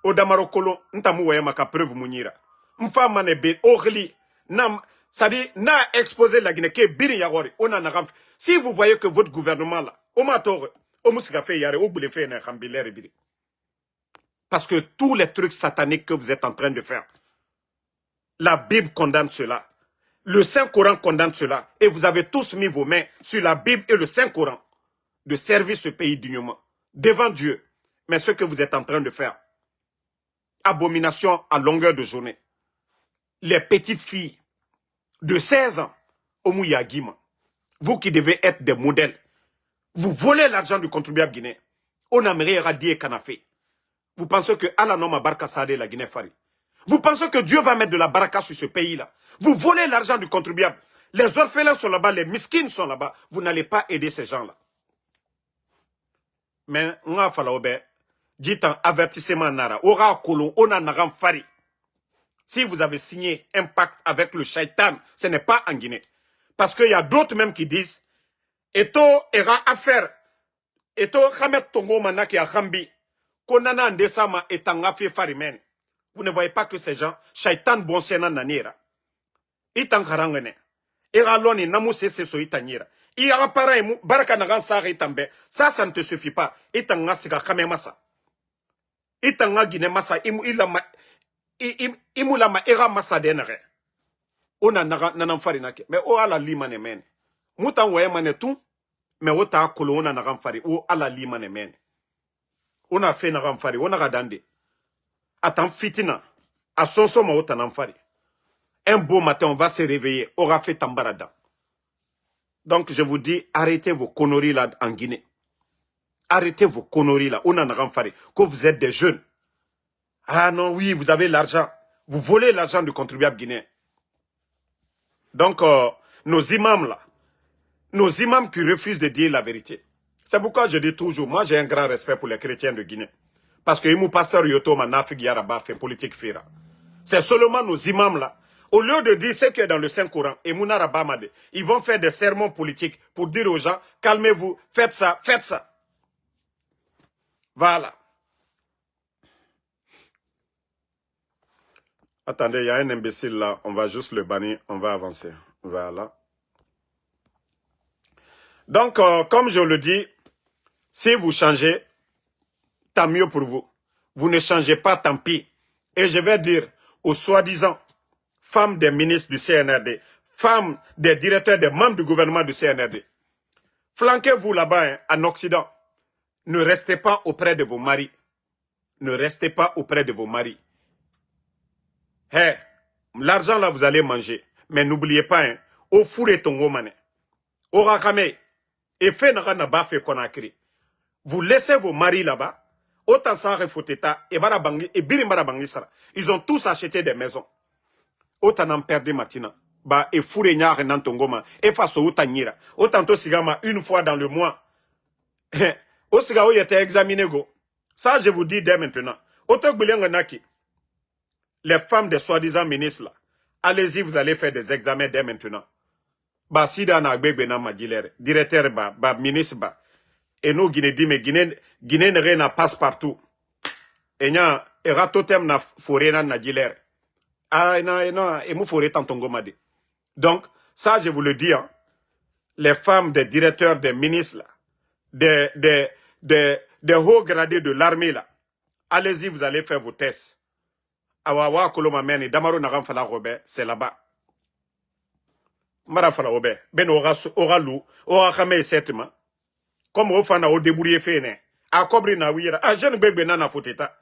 S1: O damaro kolon, ntamu waya maka preuve mounira. M'famane orli, nam, c'est-à-dire, n'a exposé la Guinée, que biri yagori, on a ramf. Si vous voyez que votre gouvernement là, au mator, au moussika fait yare, au boule fait un rambilère biri. Parce que tous les trucs sataniques que vous êtes en train de faire, la Bible condamne cela. Le Saint-Coran condamne cela. Et vous avez tous mis vos mains sur la Bible et le Saint-Coran de servir ce pays dignement devant Dieu. Mais ce que vous êtes en train de faire, abomination à longueur de journée. Les petites filles de 16 ans, au Mouyagima, vous qui devez être des modèles, vous volez l'argent du contribuable guinéen. On aimerait radier Kanafé. Vous pensez que Allah Noma Barka Sade la Guinée Fari. Vous pensez que Dieu va mettre de la baraka sur ce pays-là. Vous volez l'argent du contribuable. Les orphelins sont là-bas, les miskines sont là-bas. Vous n'allez pas aider ces gens-là. Mais, on a fallu dit un avertissement nara. Ora kolon, on a naram fari. Si vous avez signé un pacte avec le shaitan, ce n'est pas en Guinée. Parce qu'il y a d'autres même qui disent, Eto era affaire, Eto Hamet Tongo Manaki a Hambi. Konana Ndesama est en affaire farimen. Vous ne voyez pas que ces gens, Shaitan Bonsena Nanira. Itan Harangene. Eraloni Namuse Seso Itanyira. Ira Paraïmou, Barakanagan Sari Tambe. Ça ne te suffit pas. Itan Nasika Kamemasa. Itan Nagine Massa, Imulama Era Massa Denere. On a Nanan Farinake. Mais oh, à la limane men. Moutan Wayemane tout. Mais oh, ta Kolona Naran Fari. Oh, à la limane men. On a fait Naran Fari. On a radandé. Attends, fitina. À son somme, au Tanamfari. Un beau matin, on va se réveiller. Aura fait Tambarada. Donc, je vous dis, arrêtez vos conneries là en Guinée. Arrêtez vos conneries là. On en a renfaré. Que vous êtes des jeunes. Ah non, oui, vous avez l'argent. Vous volez l'argent du contribuable guinéen. Donc, nos imams là. Nos imams qui refusent de dire la vérité. C'est pourquoi je dis toujours, moi j'ai un grand respect pour les chrétiens de Guinée. Parce que mon pasteur Yoto Manafik Yaraba fait politique fira. C'est seulement nos imams là. Au lieu de dire ce qui est dans le Saint-Coran, et Mounarabamade, ils vont faire des sermons politiques pour dire aux gens, calmez-vous, faites ça, faites ça. Voilà. Attendez, il y a un imbécile là, on va juste le bannir, on va avancer. Voilà. Donc, comme je le dis, si vous changez, tant mieux pour vous. Vous ne changez pas, tant pis. Et je vais dire aux soi-disant femmes des ministres du CNRD, femmes des directeurs, des membres du gouvernement du CNRD, flanquez-vous là-bas, hein, en Occident. Ne restez pas auprès de vos maris. Ne restez pas auprès de vos maris. Hey, l'argent là, vous allez manger. Mais n'oubliez pas, hein, au four et ton gomane. Au rakame, et fait n'a pas fait Conakry. Vous laissez vos maris là-bas. Autant sans refoteta, et barabangi, et birimarabangi sara. Ils ont tous acheté des maisons. Autant en perdre matina. Bah, et fourré nyare nantongoma, et face au tanyira. Autant to sigama une fois dans le mois. Au sigao y était examiné go. Ça, je vous dis dès maintenant. Autant que naki. Les femmes des soi-disant ministres là. Allez-y, vous allez faire des examens dès maintenant. Bah, si dans la bébé na magilère, directeur bah, ministre bah. Et nous, Guinée dit, mais Guinée ne rien passe partout. Et nya, et ratotem na forêt na gilère. Ah, non, et mou forêt tantongo madi. Donc, ça, je vous le dis, hein, les femmes des directeurs, des ministres, là, des hauts gradés de l'armée, là, allez-y, vous allez faire vos tests. Awawa, Kolomameni, Damaro Naramfala Robert, c'est là-bas. Marafala Robert, Ben aura lou, aura ramé certainement. Comme au fan au débrouillé fait, né. A cobri na wira. A jeune bébé nana foteta.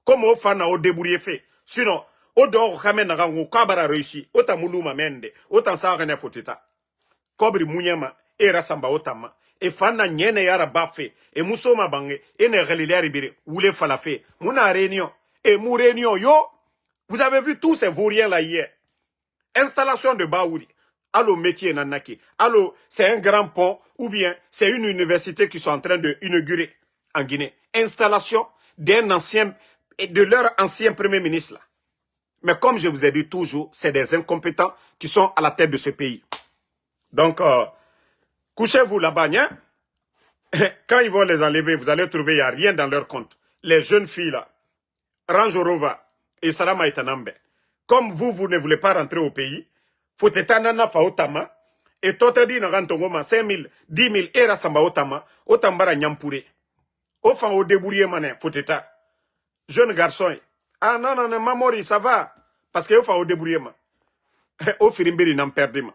S1: Comme au fan au débrouillé fait. Sinon, au dehors, kamen rango, kabara réussi. Autant moulouma mende. Autant sa rene foteta. Cobri mouyama, et rasamba otama. Et fan na nyene yara bafé. Et moussoma bangé. Et ne relilère bire. Oule falafé. Mouna réunion. Et mou réunion, yo. Vous avez vu tous ces vauriens là hier. Installation de Baouri. Allo métier nanaki. Allo, c'est un grand pont ou bien c'est une université qui sont en train de inaugurer en Guinée. Installation d'un ancien et de leur ancien premier ministre là. Mais comme je vous ai dit toujours, c'est des incompétents qui sont à la tête de ce pays. Donc, couchez-vous là-bas, hein? Quand ils vont les enlever, vous allez trouver, il n'y a rien dans leur compte. Les jeunes filles là, Ranjorova et Salama Itanambe, comme vous ne voulez pas rentrer au pays, faut etanana fa otama, et totedi na rantongoma 5 000, 10 000, era samba otama, otambara nyampure. Ofan au débrouiller mané, faut eta. Jeune garçon, ah non, non, non, mamori, ça va, parce que ofan au débrouiller ma. Au firimbiri n'en perdez ma.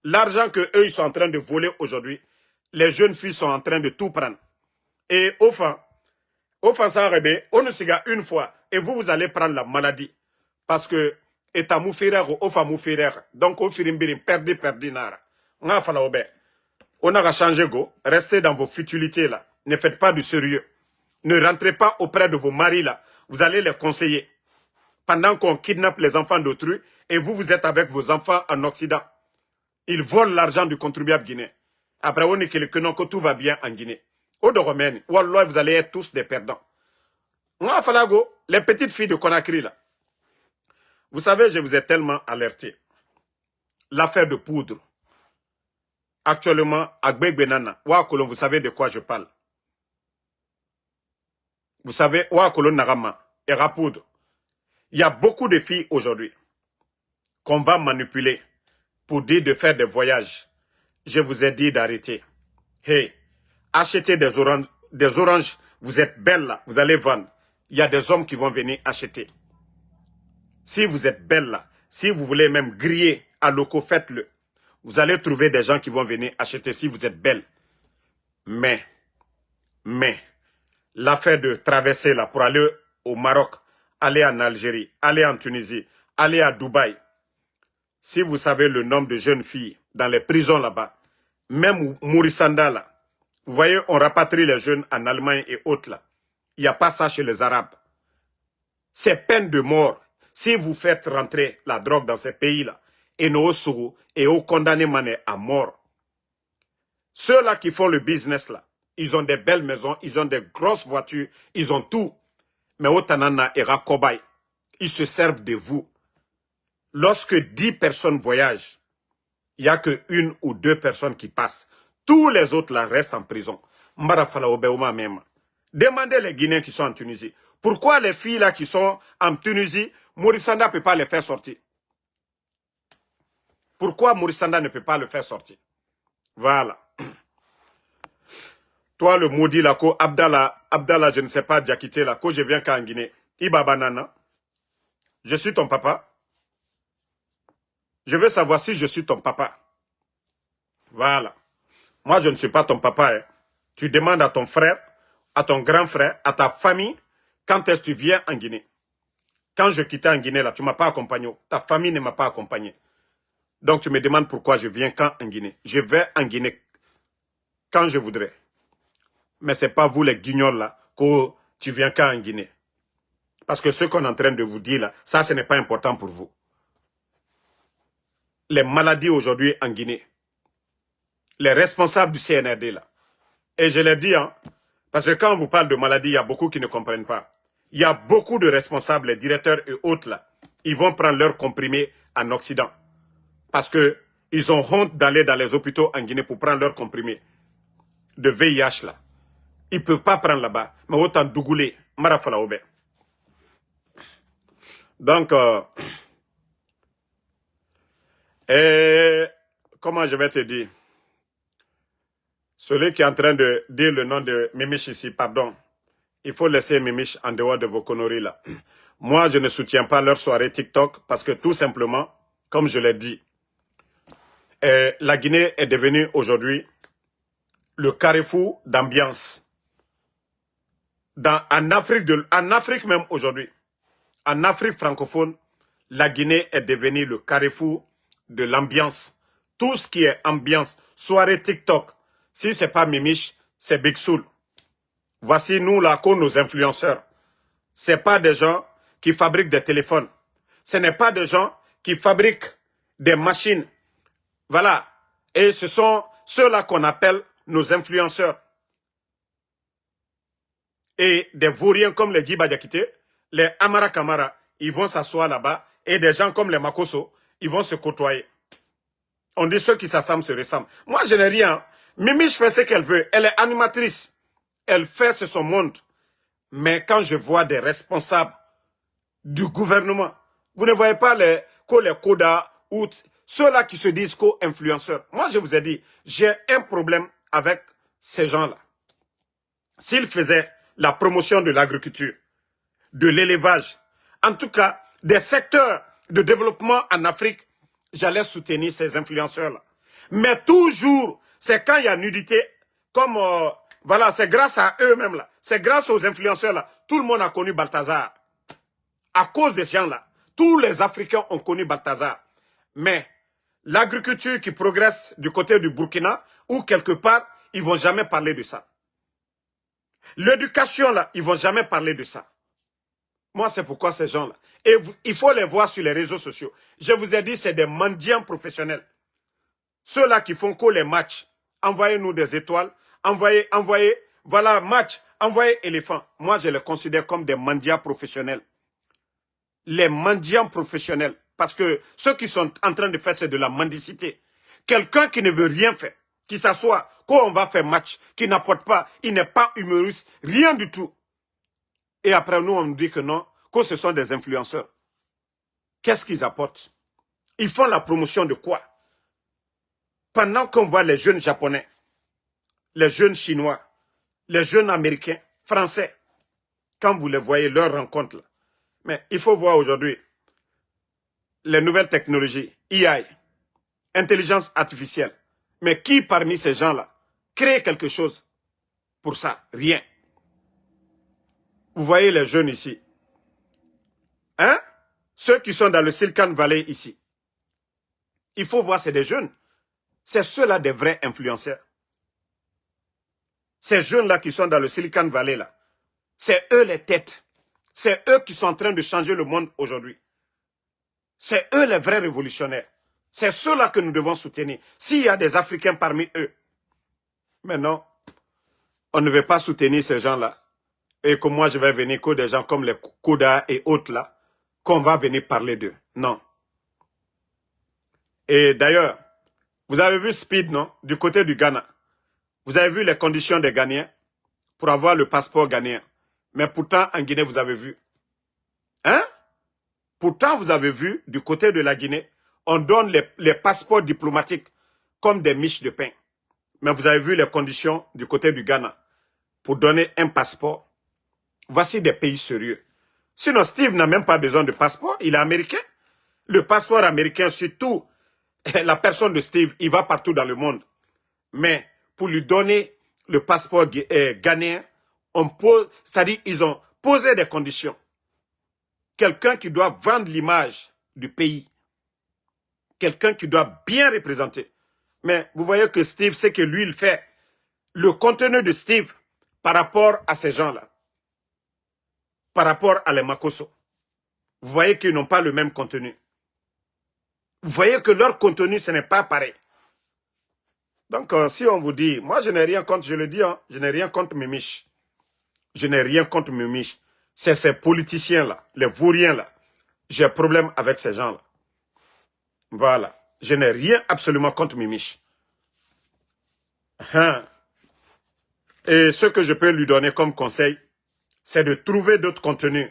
S1: L'argent que eux ils sont en train de voler aujourd'hui, les jeunes filles sont en train de tout prendre. Et ofan ça rebe, on nous siga une fois, et vous allez prendre la maladie. Parce que, eta moufirer ou ofa moufirer, donc au firimbirim, perdi nara. On a fallu obé. On a changé go, restez dans vos futilités là. Ne faites pas du sérieux. Ne rentrez pas auprès de vos maris là. Vous allez les conseiller. Pendant qu'on kidnappe les enfants d'autrui, et vous êtes avec vos enfants en Occident. Ils volent l'argent du contribuable guinéen. Après, on est que tout va bien en Guinée. Au Romaine, Wallah, vous allez être tous des perdants. Moi, Falago, les petites filles de Conakry, là. Vous savez, je vous ai tellement alerté. L'affaire de poudre. Actuellement, à Gbegbenana, Ouakolon, vous savez de quoi je parle. Vous savez, Ouakolon Narama, et Rapoudre. Il y a beaucoup de filles aujourd'hui qu'on va manipuler pour dire de faire des voyages. Je vous ai dit d'arrêter. Hey, achetez des oranges, vous êtes belle là, vous allez vendre. Il y a des hommes qui vont venir acheter. Si vous êtes belle là, si vous voulez même griller à loco, faites-le. Vous allez trouver des gens qui vont venir acheter si vous êtes belle. Mais, l'affaire de traverser là pour aller au Maroc, aller en Algérie, aller en Tunisie, aller à Dubaï. Si vous savez le nombre de jeunes filles dans les prisons là-bas, même Mourissanda là, vous voyez, on rapatrie les jeunes en Allemagne et autres là. Il n'y a pas ça chez les Arabes. C'est peine de mort si vous faites rentrer la drogue dans ces pays-là et nos sourds et aux condamnés mané à mort. Ceux-là qui font le business là, ils ont des belles maisons, ils ont des grosses voitures, ils ont tout. Mais au Tanana et Rakobaï, ils se servent de vous. Lorsque 10 personnes voyagent, il n'y a que 1 ou 2 personnes qui passent. Tous les autres là restent en prison. Demandez les Guinéens qui sont en Tunisie. Pourquoi les filles là qui sont en Tunisie, Mourissanda ne peut pas les faire sortir? Pourquoi Mourissanda ne peut pas le faire sortir? Voilà. Toi le maudit là, Abdallah, je ne sais pas, déjà quitté là, je viens qu'en Guinée. Iba Banana, je suis ton papa. Je veux savoir si je suis ton papa. Voilà. Moi, je ne suis pas ton papa. Hein. Tu demandes à ton frère, à ton grand frère, à ta famille, quand est-ce que tu viens en Guinée. Quand je quittais en Guinée, là, tu ne m'as pas accompagné. Ta famille ne m'a pas accompagné. Donc, tu me demandes pourquoi je viens quand en Guinée. Je vais en Guinée quand je voudrais. Mais ce n'est pas vous, les guignols, là, que tu viens quand en Guinée. Parce que ce qu'on est en train de vous dire, là, ça, ce n'est pas important pour vous. Les maladies aujourd'hui en Guinée. Les responsables du CNRD, là. Et je l'ai dit, hein, parce que quand on vous parle de maladies, il y a beaucoup qui ne comprennent pas. Il y a beaucoup de responsables, les directeurs et autres, là. Ils vont prendre leurs comprimés en Occident. Parce que ils ont honte d'aller dans les hôpitaux en Guinée pour prendre leurs comprimés de VIH, là. Ils ne peuvent pas prendre là-bas. Mais autant dougouler. Marafala Obe. Donc, comment je vais te dire? Celui qui est en train de dire le nom de Mimiche ici, pardon. Il faut laisser Mimiche en dehors de vos conneries là. Moi, je ne soutiens pas leur soirée TikTok parce que tout simplement, comme je l'ai dit, la Guinée est devenue aujourd'hui le carrefour d'ambiance. En Afrique même aujourd'hui, en Afrique francophone, la Guinée est devenue le carrefour de l'ambiance. Tout ce qui est ambiance, soirée TikTok, si ce n'est pas Mimiche, c'est Big Soul. Voici nous là, comme nos influenceurs. Ce n'est pas des gens qui fabriquent des téléphones. Ce n'est pas des gens qui fabriquent des machines. Voilà. Et ce sont ceux-là qu'on appelle nos influenceurs. et des vauriens comme les Djiba Diakité, les Amara Kamara, ils vont s'asseoir là-bas, et des gens comme les Makosso, ils vont se côtoyer. On dit ceux qui s'assemblent se ressemblent. Moi, je n'ai rien. Mimi, je fais ce qu'elle veut. Elle est animatrice. Elle fait ce son monde. Mais quand je vois des responsables du gouvernement, vous ne voyez pas les Koda ou ceux-là qui se disent co-influenceurs. Moi, je vous ai dit, j'ai un problème avec ces gens-là. S'ils faisaient la promotion de l'agriculture, de l'élevage, en tout cas, des secteurs de développement en Afrique, j'allais soutenir ces influenceurs-là. Mais toujours, c'est quand il y a nudité, comme, voilà, c'est grâce à eux-mêmes, là. C'est grâce aux influenceurs-là. Tout le monde a connu Balthazar. À cause des gens-là, tous les Africains ont connu Balthazar. Mais l'agriculture qui progresse du côté du Burkina, ou quelque part, ils ne vont jamais parler de ça. L'éducation, là, ils ne vont jamais parler de ça. Moi, c'est pourquoi ces gens-là. Et il faut les voir sur les réseaux sociaux. Je vous ai dit, c'est des mendiants professionnels. Ceux-là qui font que les matchs. Envoyez-nous des étoiles. Envoyez, voilà, match. Envoyez éléphants. Moi, je les considère comme des mendiants professionnels. Les mendiants professionnels. Parce que ceux qui sont en train de faire, c'est de la mendicité. Quelqu'un qui ne veut rien faire, qui s'assoit, quand on va faire match, qui n'apporte pas, il n'est pas humoriste, rien du tout. Et après, nous, on nous dit que non, que ce sont des influenceurs. Qu'est-ce qu'ils apportent? Ils font la promotion de quoi? Pendant qu'on voit les jeunes japonais, les jeunes chinois, les jeunes américains, français, quand vous les voyez, leur rencontre là. Mais il faut voir aujourd'hui les nouvelles technologies, AI, intelligence artificielle. Mais qui parmi ces gens-là crée quelque chose pour ça? Rien. Vous voyez les jeunes ici. Hein? Ceux qui sont dans le Silicon Valley ici. Il faut voir, c'est des jeunes. C'est ceux-là des vrais influenceurs. Ces jeunes-là qui sont dans le Silicon Valley là. C'est eux les têtes. C'est eux qui sont en train de changer le monde aujourd'hui. C'est eux les vrais révolutionnaires. C'est ceux-là que nous devons soutenir. S'il y a des Africains parmi eux. Mais non, on ne veut pas soutenir ces gens-là. Et que moi je vais venir que des gens comme les Koda et autres là, qu'on va venir parler d'eux. Non. Et d'ailleurs, vous avez vu Speed, non? Du côté du Ghana. Vous avez vu les conditions des Ghanéens pour avoir le passeport ghanéen. Mais pourtant, en Guinée, vous avez vu. Hein? Pourtant, vous avez vu, du côté de la Guinée, on donne les passeports diplomatiques comme des miches de pain. Mais vous avez vu les conditions du côté du Ghana pour donner un passeport. Voici des pays sérieux. Sinon, Steve n'a même pas besoin de passeport. Il est américain. Le passeport américain, surtout, la personne de Steve, il va partout dans le monde. Mais pour lui donner le passeport ghanéen, c'est-à-dire ils ont posé des conditions. Quelqu'un qui doit vendre l'image du pays. Quelqu'un qui doit bien représenter. Mais vous voyez que Steve, c'est que lui, il fait. Le contenu de Steve par rapport à ces gens-là. Par rapport à les Makosso. Vous voyez qu'ils n'ont pas le même contenu. Vous voyez que leur contenu, ce n'est pas pareil. Donc, si on vous dit, moi, je n'ai rien contre, je le dis, hein, je n'ai rien contre Mimiche. Je n'ai rien contre Mimiche. C'est ces politiciens-là, les vauriens-là. J'ai problème avec ces gens-là. Voilà. Je n'ai rien absolument contre Mimiche. Hein. Et ce que je peux lui donner comme conseil, c'est de trouver d'autres contenus.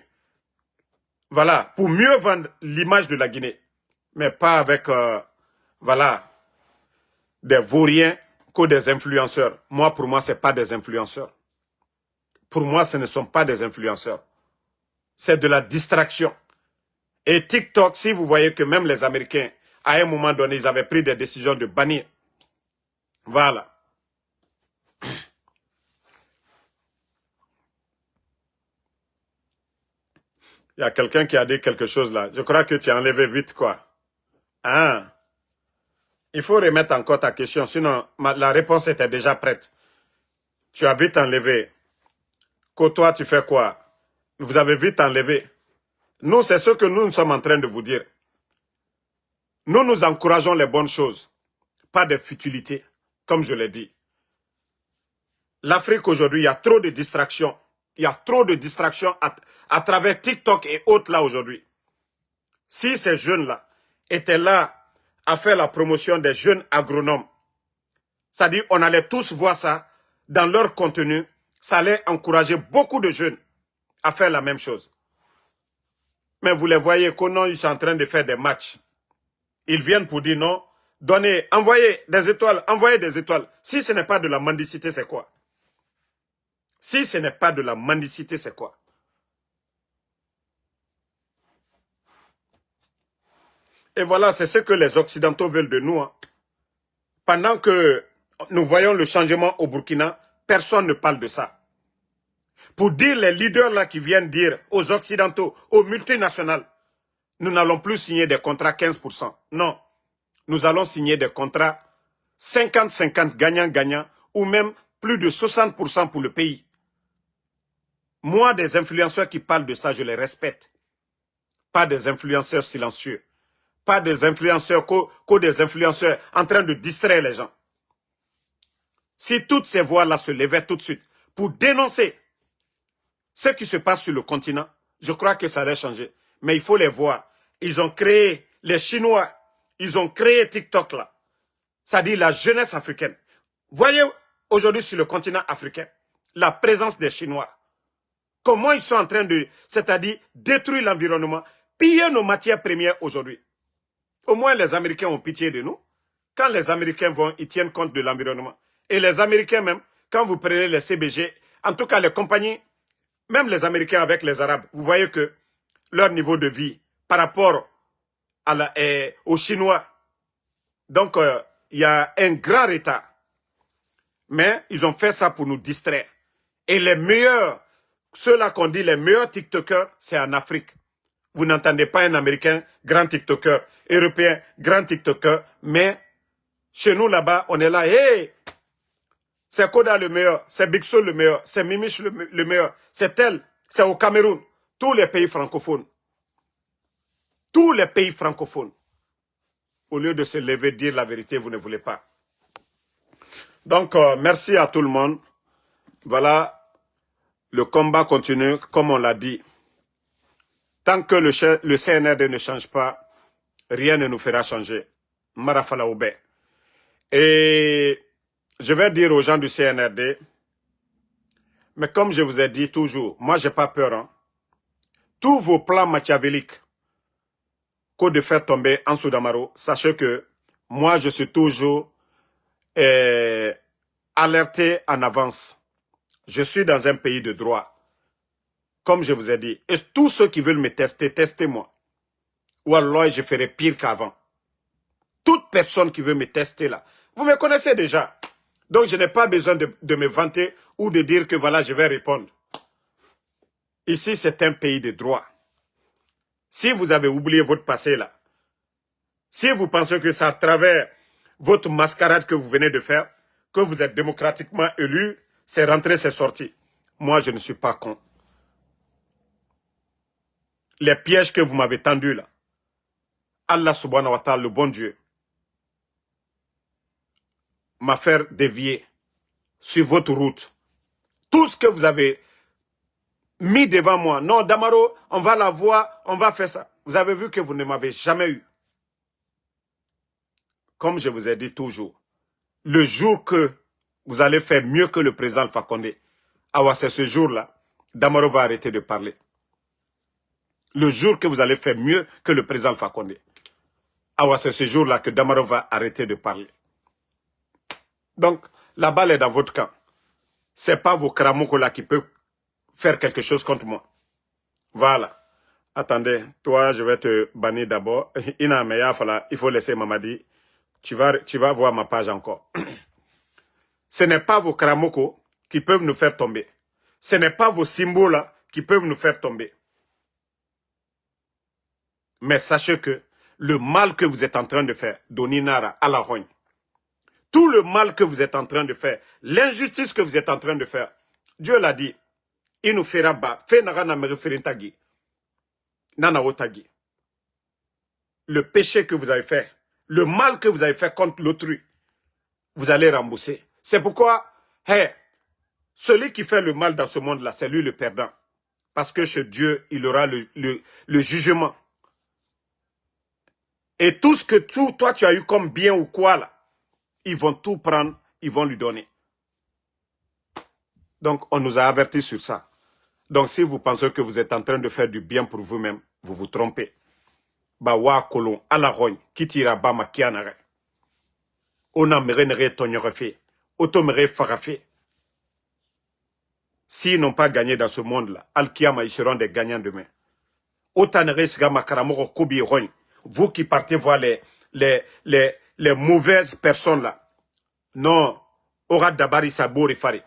S1: Voilà, pour mieux vendre l'image de la Guinée. Mais pas avec, voilà, des vauriens que des influenceurs. Moi, pour moi, ce n'est pas des influenceurs. Pour moi, ce ne sont pas des influenceurs. C'est de la distraction. Et TikTok, si vous voyez que même les Américains, à un moment donné, ils avaient pris des décisions de bannir. Voilà. Il y a quelqu'un qui a dit quelque chose là. Je crois que tu as enlevé vite, quoi. Ah. Il faut remettre encore ta question, sinon la réponse était déjà prête. Tu as vite enlevé. Que toi, tu fais quoi? Vous avez vite enlevé. Nous, c'est ce que nous sommes en train de vous dire. Nous, nous encourageons les bonnes choses, pas des futilités, comme je l'ai dit. L'Afrique aujourd'hui, il y a trop de distractions. Il y a trop de distractions à travers TikTok et autres là aujourd'hui. Si ces jeunes-là étaient là à faire la promotion des jeunes agronomes, c'est-à-dire on allait tous voir ça dans leur contenu, ça allait encourager beaucoup de jeunes à faire la même chose. Mais vous les voyez comment ils sont en train de faire des matchs. Ils viennent pour dire non, donnez, envoyez des étoiles, envoyez des étoiles. Si ce n'est pas de la mendicité, c'est quoi? Si ce n'est pas de la mendicité, c'est quoi? Et voilà, c'est ce que les Occidentaux veulent de nous. Hein. Pendant que nous voyons le changement au Burkina, personne ne parle de ça. Pour dire les leaders là qui viennent dire aux Occidentaux, aux multinationales, nous n'allons plus signer des contrats 15%. Non, nous allons signer des contrats 50-50 gagnant-gagnant ou même plus de 60% pour le pays. Moi, des influenceurs qui parlent de ça, je les respecte. Pas des influenceurs silencieux. Pas des influenceurs des influenceurs en train de distraire les gens. Si toutes ces voix-là se levaient tout de suite pour dénoncer ce qui se passe sur le continent, je crois que ça allait changer. Mais il faut les voir. Ils ont créé, les Chinois, ils ont créé TikTok là. C'est-à-dire la jeunesse africaine. Voyez aujourd'hui sur le continent africain, la présence des Chinois. Comment ils sont en train de, c'est-à-dire détruire l'environnement, piller nos matières premières aujourd'hui. Au moins les Américains ont pitié de nous. Quand les Américains vont, ils tiennent compte de l'environnement. Et les Américains même, quand vous prenez les CBG, en tout cas les compagnies, même les Américains avec les Arabes, vous voyez que leur niveau de vie par rapport aux Chinois, donc il y a un grand retard. Mais ils ont fait ça pour nous distraire. Et les meilleurs, ceux-là qu'on dit les meilleurs TikTokers, c'est en Afrique. Vous n'entendez pas un Américain, grand TikToker, Européen, grand TikToker, mais chez nous là-bas, on est là, hey, c'est Koda le meilleur, c'est Big Soul le meilleur, c'est Mimiche le meilleur, c'est tel, c'est au Cameroun, tous les pays francophones. Tous les pays francophones. Au lieu de se lever dire la vérité, vous ne voulez pas. Donc, merci à tout le monde. Voilà, le combat continue, comme on l'a dit. Tant que le CNRD ne change pas, rien ne nous fera changer. Marafala Oube. Et je vais dire aux gens du CNRD, mais comme je vous ai dit toujours, moi j'ai pas peur. Hein. Tous vos plans machiavéliques qu'au de faire tomber en Soudamaro, sachez que moi je suis toujours alerté en avance. Je suis dans un pays de droit. Comme je vous ai dit, et tous ceux qui veulent me tester, testez-moi. Ou alors je ferai pire qu'avant. Toute personne qui veut me tester là, vous me connaissez déjà. Donc je n'ai pas besoin de me vanter ou de dire que voilà, je vais répondre. Ici, c'est un pays de droit. Si vous avez oublié votre passé là, si vous pensez que c'est à travers votre mascarade que vous venez de faire, que vous êtes démocratiquement élu, c'est rentré, c'est sorti. Moi, je ne suis pas con. Les pièges que vous m'avez tendus là, Allah subhanahu wa ta'ala, le bon Dieu, m'a fait dévier sur votre route. Tout ce que vous avez mis devant moi, non, Damaro, on va la voir, on va faire ça. Vous avez vu que vous ne m'avez jamais eu. Comme je vous ai dit toujours, le jour que vous allez faire mieux que le président Alpha Condé, c'est ce jour-là, Damaro va arrêter de parler. Le jour que vous allez faire mieux que le président Alpha Condé, c'est ce jour-là que Damaro va arrêter de parler. Donc, la balle est dans votre camp. Ce n'est pas vos cramoko là qui peuvent faire quelque chose contre moi. Voilà. Attendez, toi, je vais te bannir d'abord. Il faut laisser Mamadi. Tu vas voir ma page encore. Ce n'est pas vos cramoko qui peuvent nous faire tomber. Ce n'est pas vos symboles là qui peuvent nous faire tomber. Mais sachez que le mal que vous êtes en train de faire, Doninara, à la rogne, tout le mal que vous êtes en train de faire, l'injustice que vous êtes en train de faire, Dieu l'a dit, il nous fera bas, le péché que vous avez fait, le mal que vous avez fait contre l'autrui, vous allez rembourser. C'est pourquoi, Celui qui fait le mal dans ce monde-là, c'est lui le perdant. Parce que chez Dieu, il aura le jugement. Et tout ce que toi tu as eu comme bien ou quoi là, ils vont tout prendre, ils vont lui donner. Donc on nous a avertis sur ça. Donc si vous pensez que vous êtes en train de faire du bien pour vous-même, vous vous trompez. Ba wa kolon ala rogne qui tira ba makianare. On a mere tonyorefe, auto mere farafe. S'ils n'ont pas gagné dans ce monde-là, Al-Kiyama, ils seront des gagnants demain. Otanere siga makaramoko kobi rogne. Vous qui partez voir les mauvaises personnes là. Non, aura dabari sabori fari.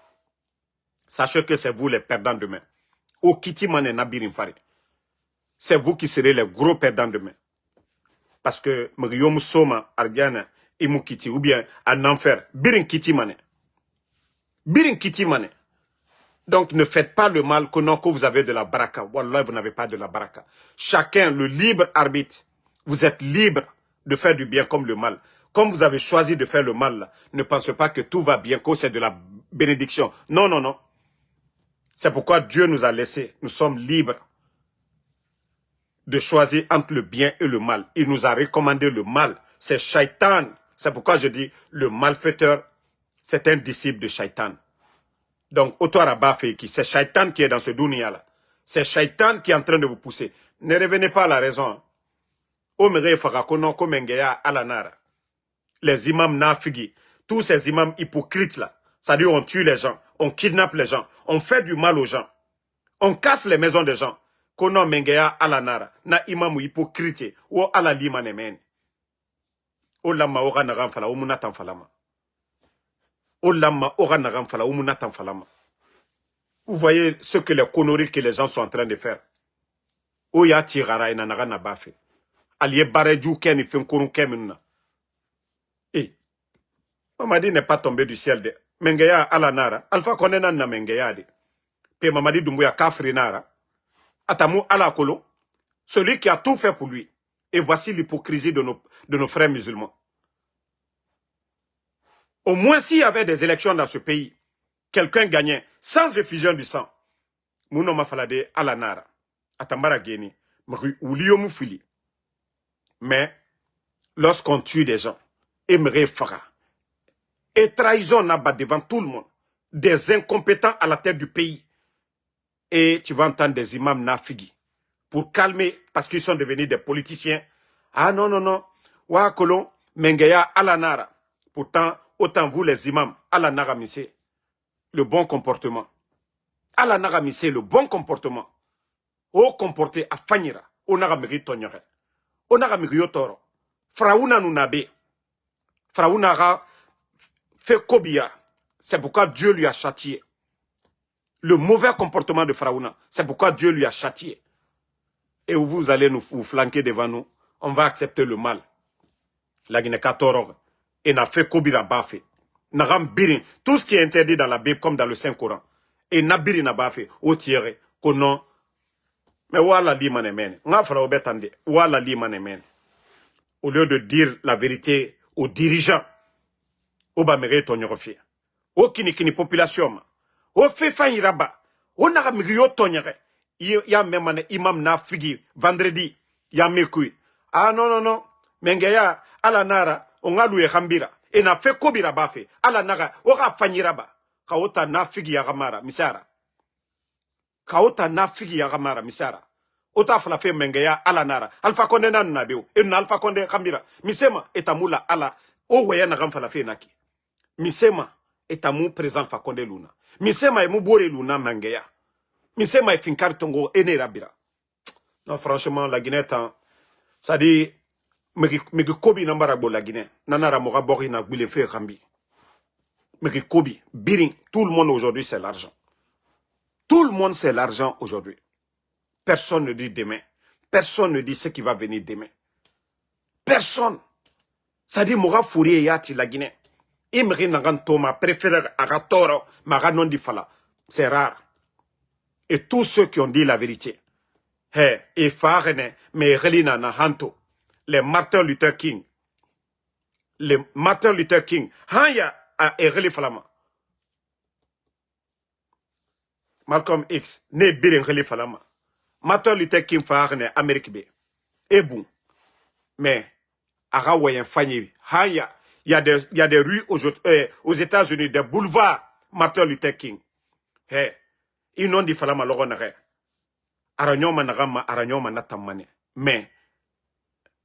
S1: Sachez que c'est vous les perdants demain. O kiti mane nabirin fari. C'est vous qui serez les gros perdants demain. Parce que Mriom Soma, Argana, Imu Kiti, ou bien en enfer, Birin Kiti mane. Birin Kiti mane. Donc ne faites pas le mal que vous avez de la baraka. Wallah, vous n'avez pas de la baraka. Chacun, le libre arbitre, vous êtes libre de faire du bien comme le mal. Comme vous avez choisi de faire le mal, là, ne pensez pas que tout va bien, que c'est de la bénédiction. Non, non, non. C'est pourquoi Dieu nous a laissés. Nous sommes libres de choisir entre le bien et le mal. Il nous a recommandé le mal. C'est Shaitan. C'est pourquoi je dis le malfaiteur, c'est un disciple de Shaitan. Donc, c'est Shaitan qui est dans ce dunya-là. C'est Shaitan qui est en train de vous pousser. Ne revenez pas à la raison. Les imams nafigi, tous ces imams hypocrites-là, c'est-à-dire on tue les gens, on kidnappe les gens, on fait du mal aux gens, on casse les maisons des gens. Kono mengeya alanara, na imamu hypocrite, ou ala lima nemen. O lama ora naram fala, o munatan falama. O lama ora naram fala, o munatan falama. Vous voyez ce que les conneries que les gens sont en train de faire. O ya tirara ina naga na bafe. Aliye bareju ken ifin korun keminuna. Eh, Mamadi n'est pas tombé du ciel de. Mengeya alanara, alpha konena na mengeya de. Pe Mamadi Doumbouya kafri nara. Atamu ala kolo, celui qui a tout fait pour lui. Et voici l'hypocrisie de nos frères musulmans. Au moins s'il y avait des élections dans ce pays, quelqu'un gagnait sans effusion du sang. Mouno mafalade ala nara. Atambara geni. Mufili. Mais, lorsqu'on tue des gens, Emre Fara, et trahison là-bas devant tout le monde, des incompétents à la tête du pays, et tu vas entendre des imams nafigi, pour calmer, parce qu'ils sont devenus des politiciens. Ah non, non, non, wa kolon, mengeya alanara. Pourtant, autant vous les imams, alanara missé, le bon comportement. Alanara missé, le bon comportement. O comporté à fanyira, onara meri tonyore. Onara meri yotoro. Fraouna nunabe. Fraouna ra fait kobia. C'est pourquoi Dieu lui a châtié. Le mauvais comportement de Fraouna, c'est pourquoi Dieu lui a châtié. Et vous allez vous flanquer devant nous, on va accepter le mal. La Guinée 14, et n'a fait kobira bafé. N'aram birin, tout ce qui est interdit dans la Bible comme dans le Saint-Coran. Et n'a birin n'a bafé, au tiere, konon. Mais ouala li manemene. Nga fera obetande, ouala li manemene. Au lieu de dire la vérité aux dirigeants, au bamere tonyorofie. Au kini population, au fait fanyiraba, au n'a migrio tonyere. Ya même imam na figi, vendredi, ya mekui. Ah non, non, non. Mengeya, ala nara, on a loué hambira. Et na fait kobira bafe. Ala nara, ora fanyiraba. Kaota na figi ya gamara, misara. Kaota na figi ya gamara, misara. Ota fala fe mengeya ala nara. Alpha konde na nabeo. En alpha konde hambira. Misema etamula ala. O weye na gam fala fe naki. Misema etamu présent alpha konde luna. Misema emu bore luna mengeya. Misema e finkar tongo ene rabira. Non, franchement, la Guinée, ça dit, megi kobi nambarabo la Guinée. Nanara mora bori na gwile fe rambi. Megi kobi, biring, tout le monde aujourd'hui c'est l'argent. Tout le monde c'est l'argent aujourd'hui. Personne ne dit demain. Personne ne dit ce qui va venir demain. Personne. Ça dit, mora fourier yati la Guinée. Imri nagantoma préfère agatoro, maganon di fala. C'est rare. Et tous ceux qui ont dit la vérité, et Farene, mais Relina Nahanto, les Martin Luther King, Hanya a Ereli Falama. Malcolm X, ne birin khalifa lama. Martin Luther King Fahane, Amérique B. Et bon. Mais, Arawayen Fanyi, Haya, il y a des rues aux États-Unis, des boulevards, Martin Luther King. Hey, ils n'ont dit falama logonare. Aranyoma nagama, aranyoma natamane. Mais,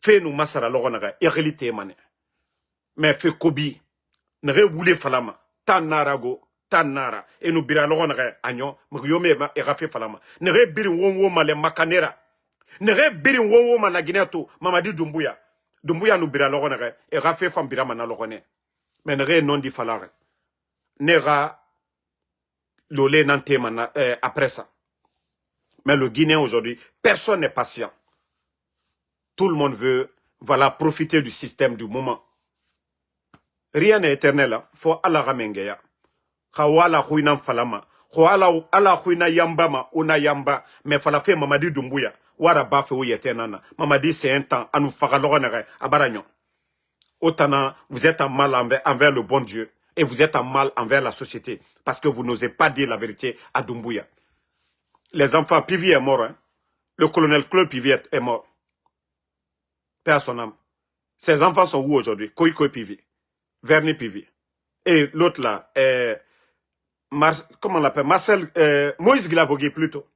S1: fait nous masara logonare, irrité mane. Mais fait kobi, nere boule falama, tan narago, tan nara. Et nous bira logonare, agnon, mriome et rafé falama. Nere biri wonwo male makanera. Nere biri wonwo malagineto, Mamadi Doumbouya. Doumbouya nous bira logonare, et rafé fam bira mana logone. Mais nere non di falare. Nera l'olé nanté après ça. Mais le Guinéen aujourd'hui, personne n'est patient. Tout le monde veut, voilà, profiter du système du moment. Rien n'est éternel. Faut Allah ramengeya. Khawala huina falama. Khawala ala huina yambama, una yamba. Mais fala fait Mamadi Doumbouya. Wara bafe ou yetenana. Mamadi c'est un temps. Anu fagalonere, abaragnon. Otana, vous êtes en mal envers le bon Dieu. Et vous êtes en mal envers la société. Parce que vous n'osez pas dire la vérité à Doumbouya. Les enfants, Pivi est mort. Hein? Le colonel Claude Pivi est mort. Père à son âme. Ses enfants sont où aujourd'hui? Koiko Pivi. Verni Pivi. Et l'autre là, comment on l'appelle? Marcel, Moïse Guilavogui plutôt.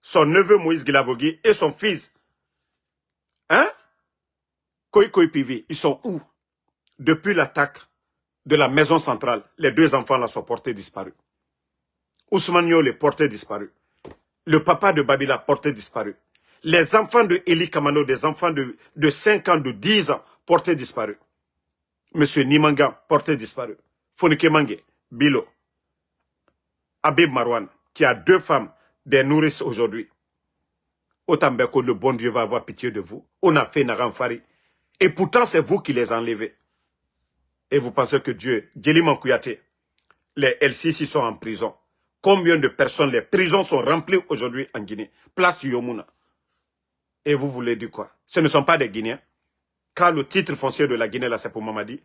S1: Son neveu Moïse Guilavogui et son fils. Hein? Koiko Pivi. Ils sont où? Depuis l'attaque de la maison centrale, les deux enfants là sont portés disparus. Ousmane Yo les portés disparus. Le papa de Babila porté disparu. Les enfants de Eli Kamano, des enfants de 5 ans, de 10 ans, portés disparus. Monsieur Nimanga, porté disparu. Fonike Mange, Bilo. Habib Marwan, qui a 2 femmes, des nourrices aujourd'hui. Otambeko, le bon Dieu va avoir pitié de vous. On a fait Naramfari. Et pourtant, c'est vous qui les enlevez. Et vous pensez que Dieu, Djeliman Kouyate, les L6 sont en prison. Combien de personnes, les prisons sont remplies aujourd'hui en Guinée? Place Yomuna. Et vous voulez dire quoi? Ce ne sont pas des Guinéens. Car le titre foncier de la Guinée, là, c'est pour Mamadi.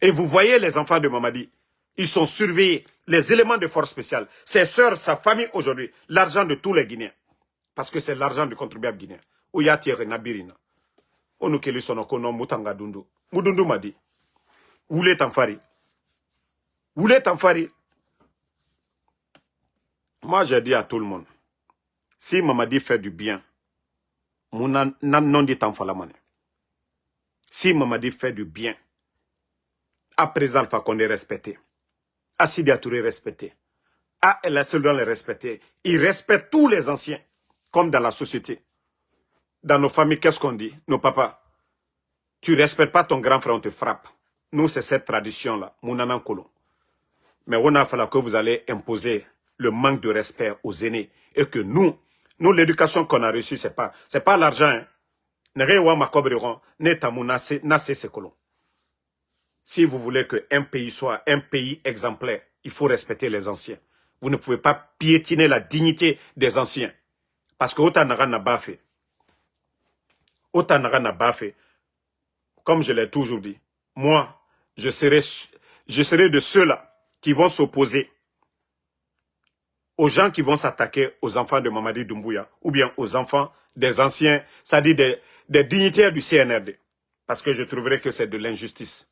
S1: Et vous voyez les enfants de Mamadi. Ils sont surveillés. Les éléments de force spéciale. Ses sœurs, sa famille aujourd'hui. L'argent de tous les Guinéens. Parce que c'est l'argent du contribuable guinéen. Ouyatiere Nabirina. Onukeli Sonokono Mutanga Dundu. Mudundu m'a dit. Oulé Tanfari. Oulé Tanfari. Moi, j'ai dit à tout le monde, si Mamadi fait du bien, non dit Tanfalamane. Si Mamadi fait du bien, à présent, Alpha Condé respecté, à Sidi Touré respecté, à El Asseldon les respecté, il respecte tous les anciens, comme dans la société. Dans nos familles, qu'est-ce qu'on dit? Nos papas, tu ne respectes pas ton grand frère, on te frappe. Nous, c'est cette tradition-là, Mounanan Kolon. Mais on a fallu que vous allez imposer le manque de respect aux aînés. Et que nous l'éducation qu'on a reçue, c'est pas l'argent. Si vous voulez qu'un pays soit un pays exemplaire, il faut respecter les anciens. Vous ne pouvez pas piétiner la dignité des anciens. Parce que Otanara n'a pas fait. Otanara n'a pas fait. Comme je l'ai toujours dit, moi, je serai de ceux-là qui vont s'opposer aux gens qui vont s'attaquer aux enfants de Mamadi Doumbouya ou bien aux enfants des anciens, c'est-à-dire des dignitaires du CNRD. Parce que je trouverais que c'est de l'injustice.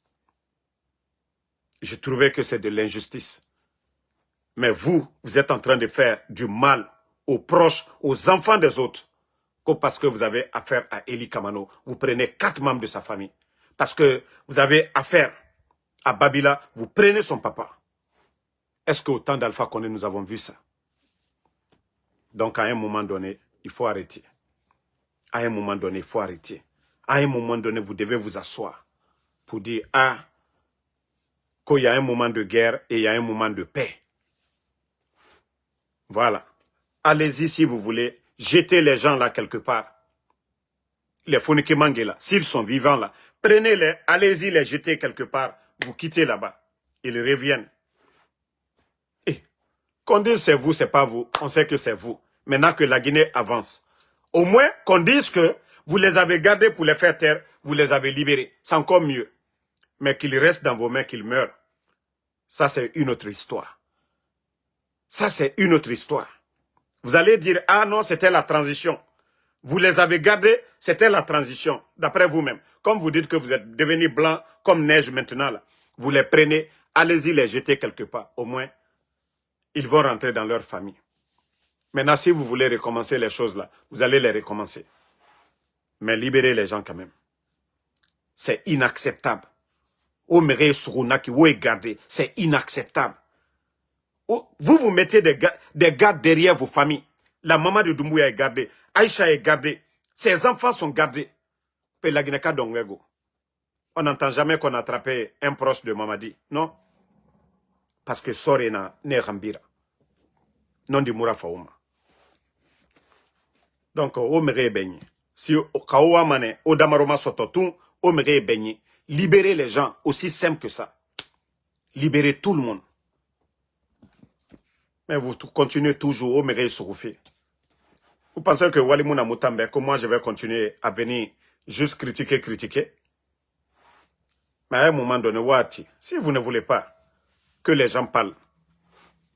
S1: Je trouverais que c'est de l'injustice. Mais vous êtes en train de faire du mal aux proches, aux enfants des autres. Parce que vous avez affaire à Eli Kamano. Vous prenez 4 membres de sa famille. Parce que vous avez affaire à Babila, vous prenez son papa. Est-ce qu'au temps d'Alpha Condé, nous avons vu ça? Donc, à un moment donné, il faut arrêter. À un moment donné, il faut arrêter. À un moment donné, vous devez vous asseoir pour dire, qu'il y a un moment de guerre et il y a un moment de paix. Voilà. Allez-y si vous voulez. Jetez les gens là quelque part. Les Fonikemangue là, s'ils sont vivants là, prenez-les, allez-y les jeter quelque part. Vous quittez là-bas. Ils reviennent. Qu'on dise c'est vous, c'est pas vous. On sait que c'est vous. Maintenant que la Guinée avance. Au moins qu'on dise que vous les avez gardés pour les faire taire, vous les avez libérés. C'est encore mieux. Mais qu'ils restent dans vos mains, qu'ils meurent. Ça, c'est une autre histoire. Ça, c'est une autre histoire. Vous allez dire, ah non, c'était la transition. Vous les avez gardés, c'était la transition, d'après vous-même. Comme vous dites que vous êtes devenus blancs comme neige maintenant, là, vous les prenez, allez-y les jeter quelque part. Au moins, ils vont rentrer dans leur famille. Maintenant, si vous voulez recommencer les choses là, vous allez les recommencer. Mais libérez les gens quand même. C'est inacceptable. C'est inacceptable. Vous vous mettez des gardes derrière vos familles. La maman de Doumbouya est gardée. Aïcha est gardée. Ses enfants sont gardés. On n'entend jamais qu'on a attrapé un proche de Mamadi. Non. Parce que Sorena ne Rambira. Non di Moura Faouma. Donc, au méré baigné. Si Kaoua Mane, au Damaroma Sototun, au méré baigné. Libérez les gens, aussi simple que ça. Libérez tout le monde. Mais vous continuez toujours au méré Soufé. Vous pensez que Walimouna Moutambe, que moi je vais continuer à venir juste critiquer? Mais à un moment donné, si vous ne voulez pas que les gens parlent,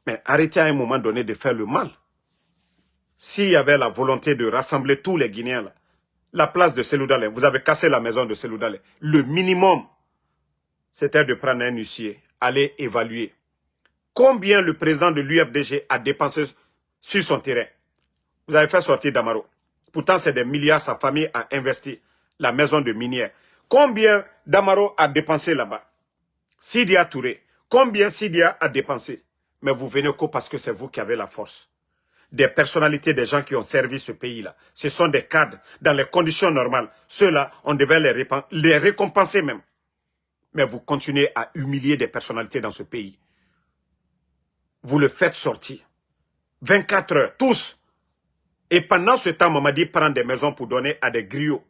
S1: mais arrêtez à un moment donné de faire le mal. S'il y avait la volonté de rassembler tous les Guinéens, là, la place de Seloudale, vous avez cassé la maison de Seloudale. Le minimum, c'était de prendre un huissier, aller évaluer combien le président de l'UFDG a dépensé sur son terrain. Vous avez fait sortir Damaro. Pourtant, c'est des milliards, sa famille a investi. La maison de minière. Combien Damaro a dépensé là-bas? Sidia Touré. Combien Sidia a dépensé? Mais vous venez que parce que c'est vous qui avez la force. Des personnalités, des gens qui ont servi ce pays-là. Ce sont des cadres, dans les conditions normales. Ceux-là, on devait les récompenser même. Mais vous continuez à humilier des personnalités dans ce pays. Vous le faites sortir. 24 heures, tous. Et pendant ce temps, Mamadi prend des maisons pour donner à des griots.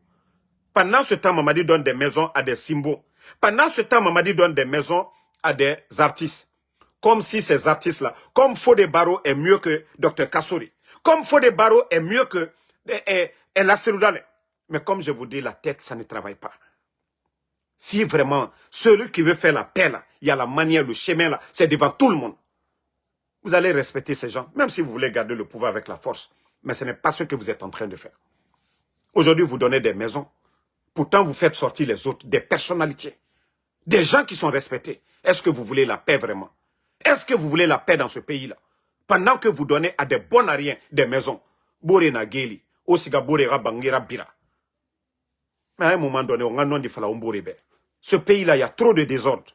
S1: Pendant ce temps, Mamadi donne des maisons à des symboles. Pendant ce temps, Mamadi donne des maisons à des artistes. Comme si ces artistes-là, comme Fodé Barro est mieux que Dr Kassori, comme Fodé Barro est mieux que La Seloudale. Mais comme je vous dis, la tête, ça ne travaille pas. Si vraiment, celui qui veut faire la paix, là, il y a la manière, le chemin, là, c'est devant tout le monde. Vous allez respecter ces gens, même si vous voulez garder le pouvoir avec la force. Mais ce n'est pas ce que vous êtes en train de faire. Aujourd'hui, vous donnez des maisons. Pourtant, vous faites sortir les autres, des personnalités. Des gens qui sont respectés. Est-ce que vous voulez la paix vraiment? Est-ce que vous voulez la paix dans ce pays-là? Pendant que vous donnez à des bonariens des maisons. Borena Geli, Osiga Borera Bangira Bira. Mais à un moment donné, on a non dit fala Umborebe. Ce pays-là, il y a trop de désordre.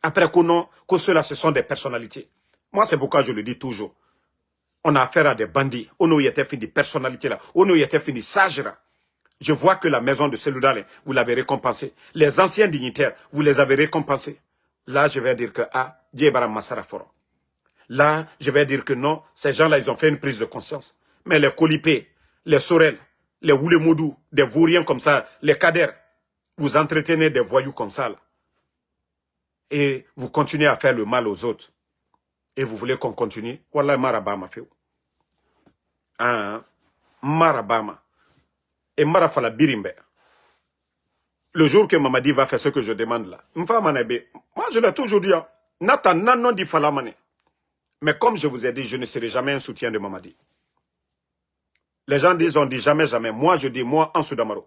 S1: Après que ceux-là, ce sont des personnalités. Moi, c'est pourquoi je le dis toujours. On a affaire à des bandits. On y était fait des personnalités là. On y était fait des sages là. Je vois que la maison de Seloudale, vous l'avez récompensé. Les anciens dignitaires, vous les avez récompensés. Là, je vais dire que, Diébara Massara Foro. Là, je vais dire que non, ces gens-là, ils ont fait une prise de conscience. Mais les Kolipé, les Sorel, les Woulemoudou, des Vauriens comme ça, les Kader, vous entretenez des voyous comme ça là. Et vous continuez à faire le mal aux autres. Et vous voulez qu'on continue? Wallah, Marabama fait. Marabama. Et Marafala Birimbe. Le jour que Mamadi va faire ce que je demande là, moi je l'ai toujours dit, Nathan Nanon di Falamane. Mais comme je vous ai dit, je ne serai jamais un soutien de Mamadi. Les gens disent, on dit jamais, jamais. Moi je dis, moi, en Soudamaro.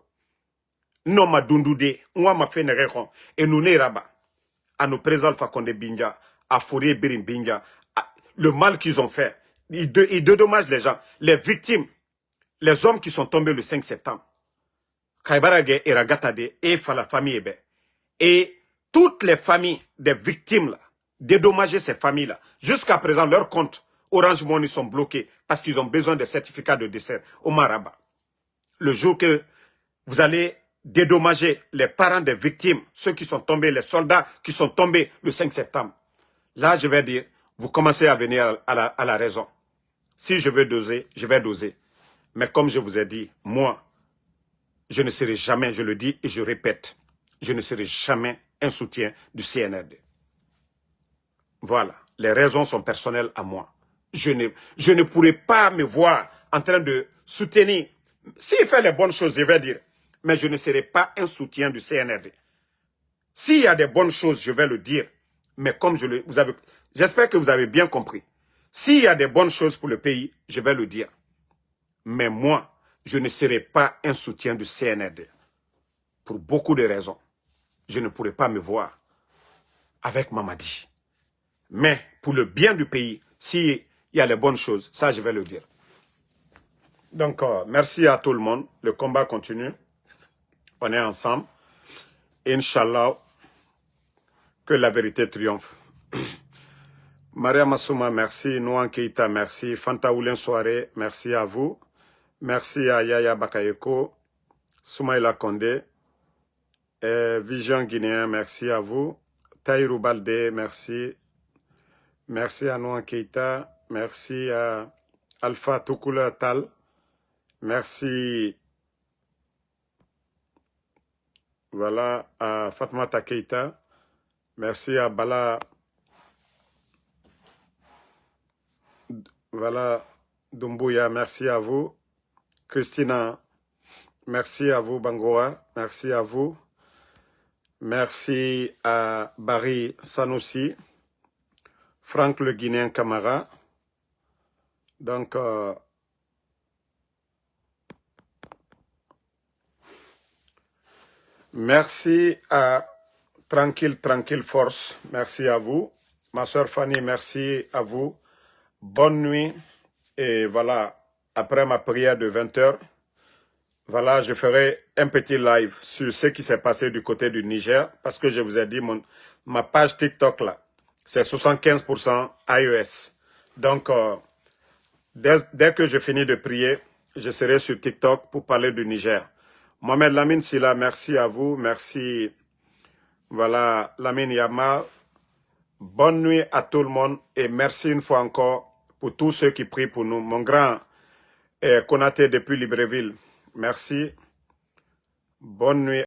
S1: Non, ma dundude, moi, ma fait nereron. Et nous ne rabat. À nos présents Fakonde Binja, à Fourier Birim Binja, le mal qu'ils ont fait. Ils dédommagent les gens, les victimes, les hommes qui sont tombés le 5 septembre. Kaibarage et Ragatade et Fala famille. Et toutes les familles des victimes, là, dédommager ces familles-là. Jusqu'à présent, leurs comptes Orange Money sont bloqués parce qu'ils ont besoin de certificats de décès au Maraba. Le jour que vous allez dédommager les parents des victimes, ceux qui sont tombés, les soldats qui sont tombés le 5 septembre, là, je vais dire, vous commencez à venir à la raison. Si je veux doser, je vais doser. Mais comme je vous ai dit, moi, je ne serai jamais, je le dis et je répète, je ne serai jamais un soutien du CNRD. Voilà, les raisons sont personnelles à moi. Je ne pourrai pas me voir en train de soutenir. S'il fait les bonnes choses, je vais dire, mais je ne serai pas un soutien du CNRD. S'il y a des bonnes choses, je vais le dire. Mais comme j'espère que vous avez bien compris. S'il y a des bonnes choses pour le pays, je vais le dire. Mais moi, je ne serai pas un soutien du CNRD. Pour beaucoup de raisons. Je ne pourrai pas me voir avec Mamadi. Mais pour le bien du pays, s'il y a les bonnes choses, ça je vais le dire. Donc, merci à tout le monde. Le combat continue. On est ensemble. Inch'Allah, que la vérité triomphe. Maria Massouma, merci. Nouan Keita, merci. Fanta Oulin Soare, merci à vous. Merci à Yaya Bakayeko, Soumaïla Kondé, Vision Guinéen, merci à vous. Taïrou Balde, merci. Merci à Nouan Keita. Merci à Alpha Toukoula Tal. Merci. Voilà, à Fatmata Keita. Merci à Bala. Voilà, Doumbouya, merci à vous. Christina, merci à vous. Bangoa, merci à vous. Merci à Barry Sanoussi. Franck le Guinéen Camara. Donc, merci à Tranquille Force. Merci à vous. Ma soeur Fanny, merci à vous. Bonne nuit. Et voilà, après ma prière de 20 h, voilà, je ferai un petit live sur ce qui s'est passé du côté du Niger. Parce que je vous ai dit, ma page TikTok là, c'est 75% iOS. Donc, dès que je finis de prier, je serai sur TikTok pour parler du Niger. Mohamed Lamine Silla, merci à vous. Merci. Voilà, Lamine Yamal. Bonne nuit à tout le monde et merci une fois encore pour tous ceux qui prient pour nous. Mon grand Konaté depuis Libreville, merci. Bonne nuit.